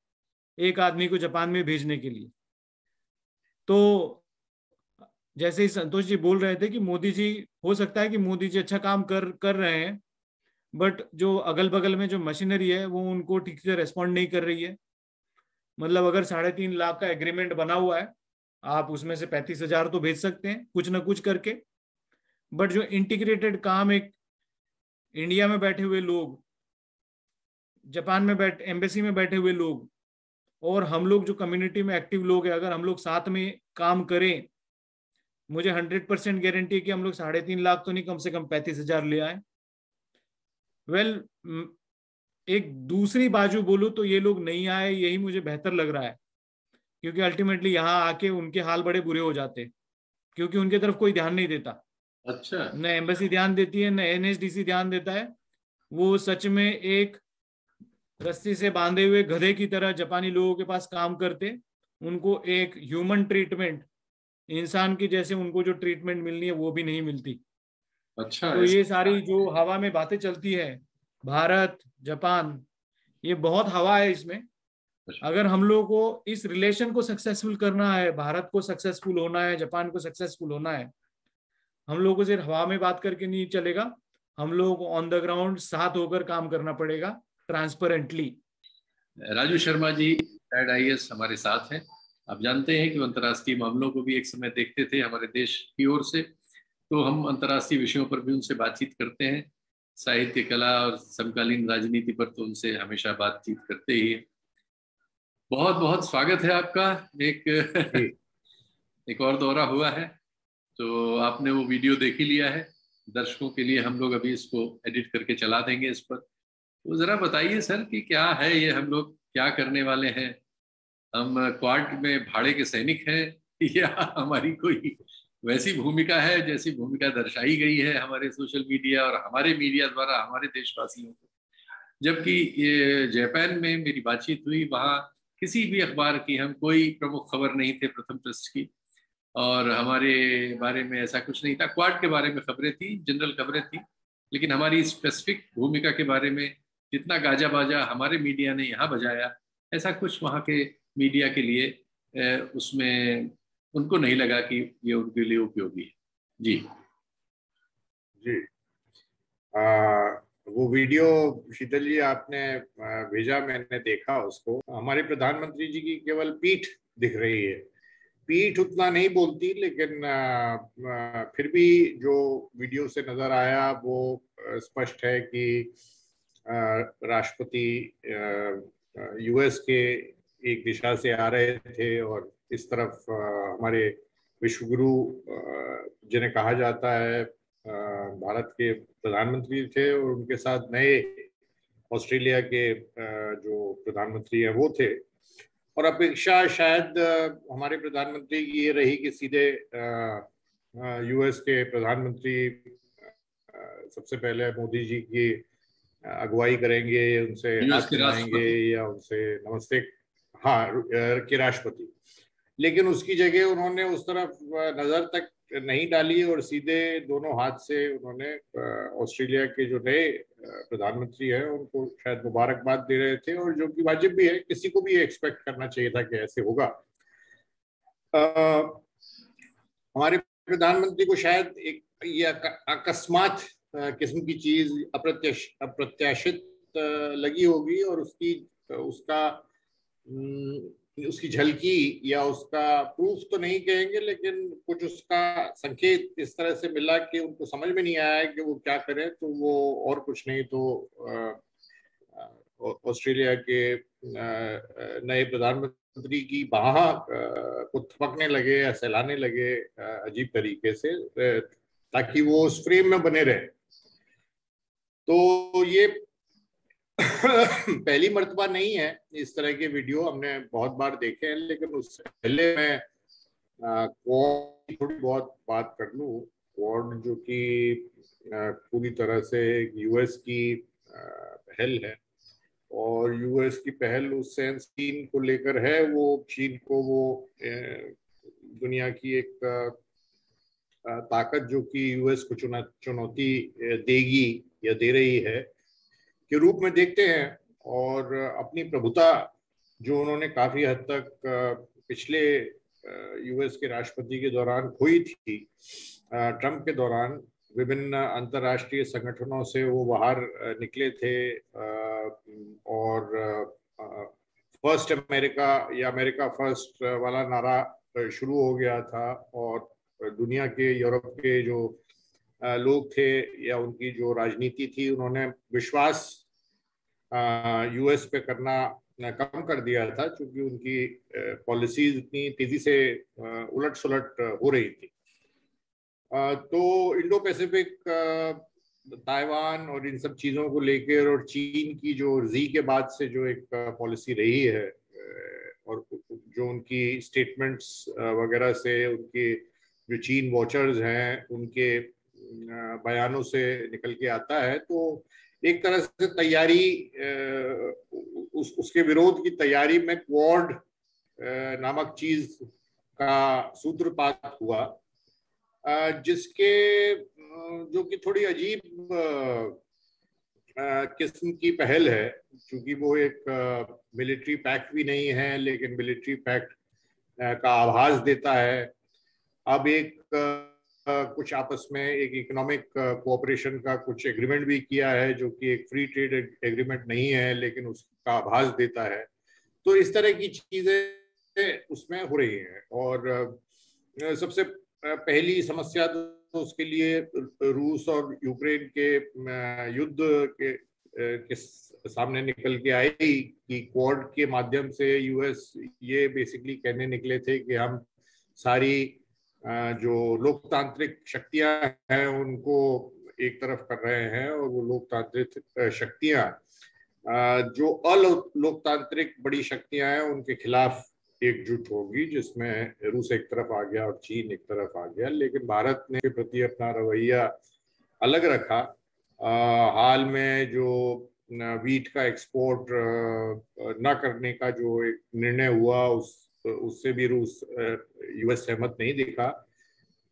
एक आदमी को जापान में भेजने के लिए। तो जैसे ही संतोष जी बोल रहे थे कि मोदी जी, हो सकता है कि मोदी जी अच्छा काम कर रहे हैं, बट जो अगल बगल में जो मशीनरी है वो उनको ठीक से रेस्पॉन्ड नहीं कर रही है। मतलब अगर 3.5 लाख का एग्रीमेंट बना हुआ है, आप उसमें से 35 हजार तो भेज सकते हैं कुछ ना कुछ करके, बट जो इंटीग्रेटेड काम एक इंडिया में बैठे हुए लोग, जापान में एम्बेसी में बैठे हुए लोग, और हम लोग जो कम्युनिटी में एक्टिव लोग हैं, अगर हम लोग साथ में काम करें, मुझे 100% गारंटी है कि हम लोग 3.5 लाख तो नहीं, कम से कम 35 हजार ले आए। वेल, एक दूसरी बाजू बोलूं तो ये लोग नहीं आए यही मुझे बेहतर लग रहा है, क्योंकि अल्टीमेटली यहाँ आके उनके हाल बड़े बुरे हो जाते, क्योंकि उनके तरफ कोई ध्यान नहीं देता। अच्छा। न एम्बेसी ध्यान देती है, न NSDC ध्यान देता है। वो सच में एक रस्सी से बांधे हुए गधे की तरह जापानी लोगों के पास काम करते। उनको एक ह्यूमन ट्रीटमेंट, इंसान की जैसे उनको जो ट्रीटमेंट मिलनी है वो भी नहीं मिलती। अच्छा। तो ये सारी जो हवा में बातें चलती है, भारत जापान, ये बहुत हवा है इसमें। अगर हम लोगों को इस रिलेशन को सक्सेसफुल करना है, भारत को सक्सेसफुल होना है, जापान को सक्सेसफुल होना है, हम लोगों को सिर्फ हवा में बात करके नहीं चलेगा, हम लोगों को ऑन द ग्राउंड साथ होकर काम करना पड़ेगा, transparently. Raju Sharma ji retired IAS हमारे साथ हैं। आप जानते हैं कि वो अंतर्राष्ट्रीय मामलों को भी एक समय देखते थे हमारे देश की ओर से, तो हम अंतर्राष्ट्रीय विषयों पर भी उनसे बातचीत करते हैं। साहित्य, कला और समकालीन राजनीति पर तो उनसे हमेशा बातचीत करते ही हैं। बहुत बहुत स्वागत है आपका। एक और दौरा हुआ है, तो आपने वो वीडियो देख ही लिया है। दर्शकों के लिए हम लोग अभी इसको एडिट करके चला देंगे इस पर। तो जरा बताइए सर कि क्या है ये, हम लोग क्या करने वाले हैं? हम क्वाड में भाड़े के सैनिक हैं या हमारी कोई वैसी भूमिका है जैसी भूमिका दर्शाई गई है हमारे सोशल मीडिया और हमारे मीडिया द्वारा हमारे देशवासियों को? जबकि ये जापान में मेरी बातचीत हुई, वहाँ किसी भी अखबार की हम कोई प्रमुख खबर नहीं थे प्रथम पृष्ठ की, और हमारे बारे में ऐसा कुछ नहीं था। क्वाड के बारे में खबरें थी, जनरल खबरें थी, लेकिन हमारी स्पेसिफिक भूमिका के बारे में जितना गाजा बाजा हमारे मीडिया ने यहाँ बजाया, ऐसा कुछ वहाँ के मीडिया के लिए उसमें उनको नहीं लगा कि ये उनके लिए उपयोगी है। जी जी। वो वीडियो शीतल जी आपने भेजा, मैंने देखा उसको। हमारे प्रधानमंत्री जी की केवल पीठ दिख रही है, पीठ उतना नहीं बोलती, लेकिन फिर भी जो वीडियो से नजर आया वो स्पष्ट है कि राष्ट्रपति US के एक दिशा से आ रहे थे और इस तरफ हमारे विश्वगुरु जिन्हें कहा जाता है भारत के प्रधानमंत्री थे, और उनके साथ नए ऑस्ट्रेलिया के जो प्रधानमंत्री हैं वो थे। और अपेक्षा शायद हमारे प्रधानमंत्री की ये रही कि सीधे US के प्रधानमंत्री सबसे पहले मोदी जी की अगुवाई करेंगे, उनसे हाथ मिलाएंगे या उनसे नमस्ते, हाँ, के राष्ट्रपति। लेकिन उसकी जगह उन्होंने उस तरफ नजर तक नहीं डाली और सीधे दोनों हाथ से उन्होंने ऑस्ट्रेलिया के जो नए प्रधानमंत्री हैं उनको शायद मुबारकबाद दे रहे थे, और जो कि वाजिब भी है, किसी को भी एक्सपेक्ट करना चाहिए था कि ऐसे होगा। हमारे प्रधानमंत्री को शायद एक ये अकस्मात किस्म की चीज अप्रत्याशित लगी होगी, और उसकी झलकी या उसका प्रूफ तो नहीं कहेंगे, लेकिन कुछ उसका संकेत इस तरह से मिला कि उनको समझ में नहीं आया कि वो क्या करें, तो वो और कुछ नहीं तो ऑस्ट्रेलिया के नए प्रधानमंत्री की बाह को थपकने लगे या सहलाने लगे अजीब तरीके से, ताकि वो उस फ्रेम में बने रहे। तो ये पहली मर्तबा नहीं है, इस तरह के वीडियो हमने बहुत बार देखे हैं, लेकिन उससे पहले मैं क्वाड थोड़ी बहुत बात कर लूं। क्वाड जो कि पूरी तरह से यूएस की पहल है, और यूएस की पहल उस सेंस चीन को लेकर है, वो चीन को वो दुनिया की एक ताकत जो कि यूएस को चुनौती देगी या दे रही है के रूप में देखते हैं, और अपनी प्रभुता जो उन्होंने काफी हद तक पिछले यूएस के राष्ट्रपति के दौरान खोई थी, ट्रंप के दौरान विभिन्न अंतर्राष्ट्रीय संगठनों से वो बाहर निकले थे, और फर्स्ट अमेरिका या अमेरिका फर्स्ट वाला नारा शुरू हो गया था, और दुनिया के यूरोप के जो लोग थे या उनकी जो राजनीति थी, उन्होंने विश्वास यूएस पे करना कम कर दिया था, क्योंकि उनकी पॉलिसीज इतनी तेजी से उलट सुलट हो रही थी। तो इंडो पैसिफिक, ताइवान और इन सब चीज़ों को लेकर, और चीन की जो जी के बाद से जो एक पॉलिसी रही है, और जो उनकी स्टेटमेंट्स वगैरह से, उनके जो चीन वॉचर्स हैं उनके बयानों से निकल के आता है, तो एक तरह से तैयारी, उसके विरोध की तैयारी में क्वाड नामक चीज का सूत्रपात हुआ, जिसके जो कि थोड़ी अजीब किस्म की पहल है, क्योंकि वो एक मिलिट्री पैक्ट भी नहीं है, लेकिन मिलिट्री पैक्ट का आभास देता है। अब एक कुछ आपस में एक इकोनॉमिक कोऑपरेशन का कुछ एग्रीमेंट भी किया है, जो कि एक फ्री ट्रेड एग्रीमेंट नहीं है, लेकिन उसका आभास देता है। तो इस तरह की चीजें उसमें हो रही हैं, और सबसे पहली समस्या तो उसके लिए रूस और यूक्रेन के युद्ध के सामने निकल के आई कि क्वाड के माध्यम से यूएस ये बेसिकली कहने निकले थे कि हम सारी जो लोकतांत्रिक शक्तियां हैं उनको एक तरफ कर रहे हैं, और वो लोकतांत्रिक शक्तियां जो अलोकतांत्रिक बड़ी शक्तियां हैं उनके खिलाफ एकजुट होगी, जिसमें रूस एक तरफ आ गया और चीन एक तरफ आ गया। लेकिन भारत ने के प्रति अपना रवैया अलग रखा। हाल में जो वीट का एक्सपोर्ट न करने का जो एक निर्णय हुआ, उससे भी रूस यूएस सहमत नहीं दिखा।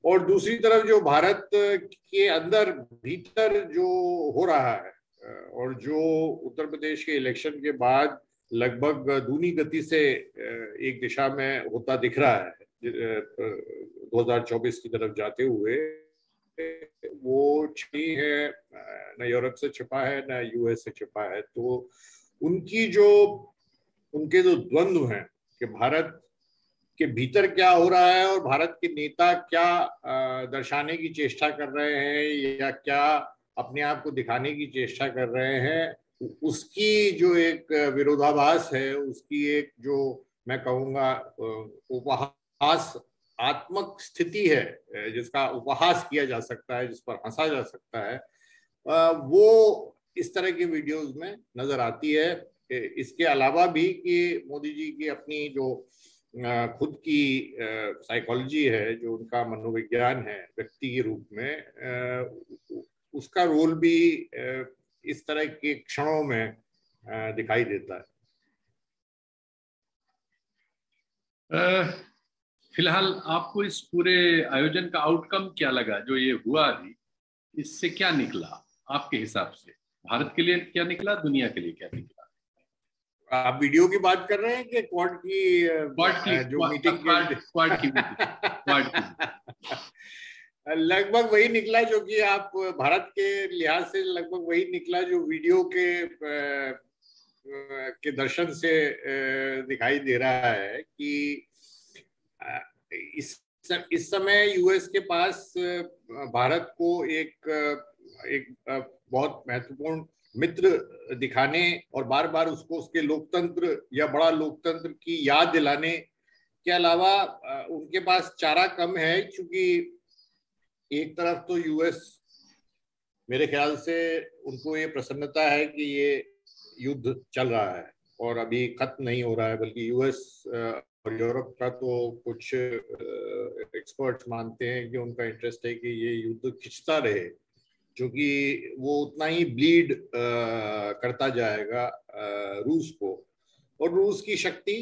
और दूसरी तरफ जो भारत के अंदर भीतर जो हो रहा है, और जो उत्तर प्रदेश के इलेक्शन के बाद लगभग दूनी गति से एक दिशा में होता दिख रहा है 2024 की तरफ जाते हुए, वो छुपी है, न यूरोप से छुपा है न यूएस से छुपा है। तो उनके जो द्वंद्व हैं कि भारत के भीतर क्या हो रहा है और भारत के नेता क्या दर्शाने की चेष्टा कर रहे हैं या क्या अपने आप को दिखाने की चेष्टा कर रहे हैं, उसकी जो एक विरोधाभास है, उसकी एक जो मैं कहूँगा उपहास आत्मक स्थिति है, जिसका उपहास किया जा सकता है, जिस पर हंसा जा सकता है, वो इस तरह के वीडियोस में नजर आती है। इसके अलावा भी कि मोदी जी की अपनी जो खुद की साइकोलॉजी है, जो उनका मनोविज्ञान है व्यक्ति के रूप में, उसका रोल भी इस तरह के क्षणों में दिखाई देता है। फिलहाल आपको इस पूरे आयोजन का आउटकम क्या लगा, जो ये हुआ अभी, इससे क्या निकला आपके हिसाब से? भारत के लिए क्या निकला, दुनिया के लिए क्या निकला? आप वीडियो की बात कर रहे हैं कि क्वाड की जो मीटिंग की लगभग वही निकला जो कि आप भारत के लिहाज से लगभग वही निकला जो वीडियो के दर्शन से दिखाई दे रहा है कि इस समय यूएस के पास भारत को एक बहुत महत्वपूर्ण मित्र दिखाने और बार बार उसको उसके लोकतंत्र या बड़ा लोकतंत्र की याद दिलाने के अलावा उनके पास चारा कम है, क्योंकि एक तरफ तो यूएस मेरे ख्याल से उनको ये प्रसन्नता है कि ये युद्ध चल रहा है और अभी खत्म नहीं हो रहा है, बल्कि यूएस और यूरोप का तो कुछ एक्सपर्ट्स मानते हैं कि उनका इंटरेस्ट है कि ये युद्ध खिंचता रहे, क्योंकि वो उतना ही ब्लीड करता जाएगा रूस को, और रूस की शक्ति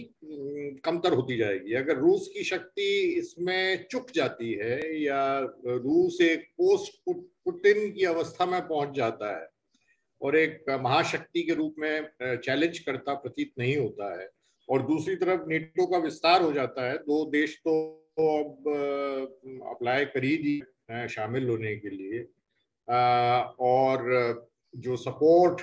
कमतर होती जाएगी। अगर रूस की शक्ति इसमें चुक जाती है या रूस एक पोस्ट पुतिन की अवस्था में पहुंच जाता है और एक महाशक्ति के रूप में चैलेंज करता प्रतीत नहीं होता है, और दूसरी तरफ नेटो का विस्तार हो जाता है, 2 देश तो अब अप्लाई कर ही दी शामिल होने के लिए, और जो सपोर्ट,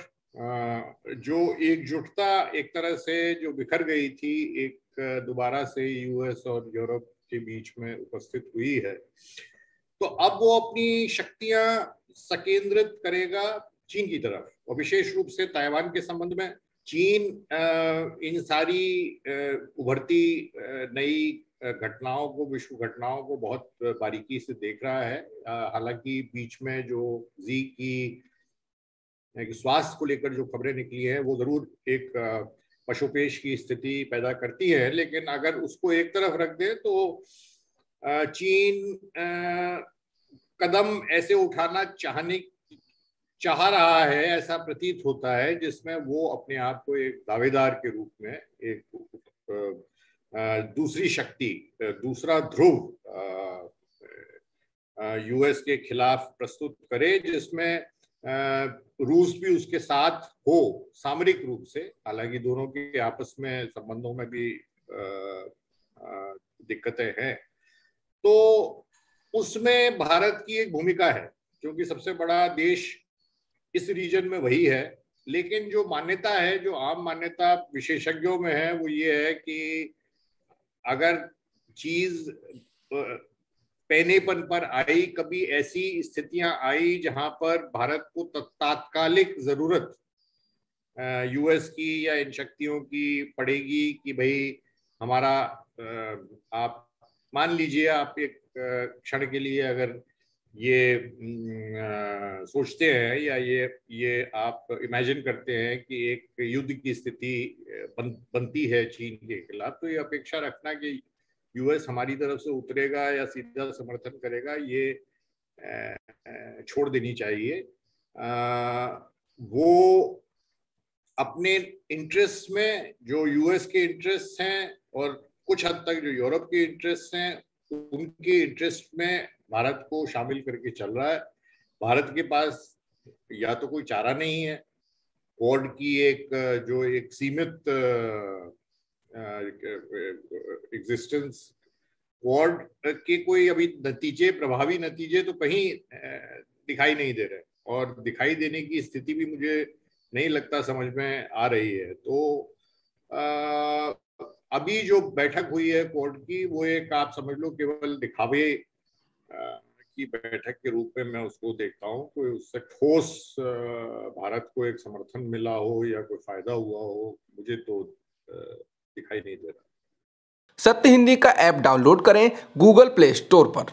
जो एकजुटता एक तरह से जो बिखर गई थी, एक दोबारा से यूएस और यूरोप के बीच में उपस्थित हुई है। तो अब वो अपनी शक्तियां संकेंद्रित करेगा चीन की तरफ, और विशेष रूप से ताइवान के संबंध में चीन इन सारी उभरती नई घटनाओं को, विश्व घटनाओं को बहुत बारीकी से देख रहा है। हालांकि बीच में जो जी की स्वास्थ्य को लेकर जो खबरें निकली हैं वो जरूर एक पशुपेश की स्थिति पैदा करती है, लेकिन अगर उसको एक तरफ रख दे तो चीन कदम ऐसे उठाना चाह रहा है, ऐसा प्रतीत होता है, जिसमें वो अपने आप को एक दावेदार के रूप में एक दूसरी शक्ति, दूसरा ध्रुव यूएस के खिलाफ प्रस्तुत करे, जिसमें रूस भी उसके साथ हो सामरिक रूप से। हालांकि दोनों के आपस में संबंधों में भी दिक्कतें हैं, तो उसमें भारत की एक भूमिका है, क्योंकि सबसे बड़ा देश इस रीजन में वही है। लेकिन जो मान्यता है, जो आम मान्यता विशेषज्ञों में है, वो ये है कि अगर चीज पैनेपन पर आई, कभी ऐसी स्थितियां आई जहां पर भारत को तात्कालिक जरूरत यूएस की या इन शक्तियों की पड़ेगी कि भाई हमारा, आप मान लीजिए, आप एक क्षण के लिए अगर ये सोचते हैं या ये आप इमेजिन करते हैं कि एक युद्ध की स्थिति बनती है चीन के खिलाफ, तो ये अपेक्षा रखना कि यूएस हमारी तरफ से उतरेगा या सीधा समर्थन करेगा, ये छोड़ देनी चाहिए। वो अपने इंटरेस्ट में, जो यूएस के इंटरेस्ट हैं और कुछ हद तक जो यूरोप के इंटरेस्ट हैं, उनके इंटरेस्ट में भारत को शामिल करके चल रहा है। भारत के पास या तो कोई चारा नहीं है, क्वाड की एक सीमित एग्जिस्टेंस, क्वाड के कोई अभी प्रभावी नतीजे तो कहीं दिखाई नहीं दे रहे, और दिखाई देने की स्थिति भी मुझे नहीं लगता समझ में आ रही है। तो अभी जो बैठक हुई है क्वाड की, वो एक आप समझ लो केवल दिखावे की बैठक के रूप में मैं उसको देखता हूँ। कोई उससे ठोस भारत को एक समर्थन मिला हो या कोई फायदा हुआ हो, मुझे तो दिखाई नहीं दे रहा। सत्य हिंदी का ऐप डाउनलोड करें गूगल प्ले स्टोर पर।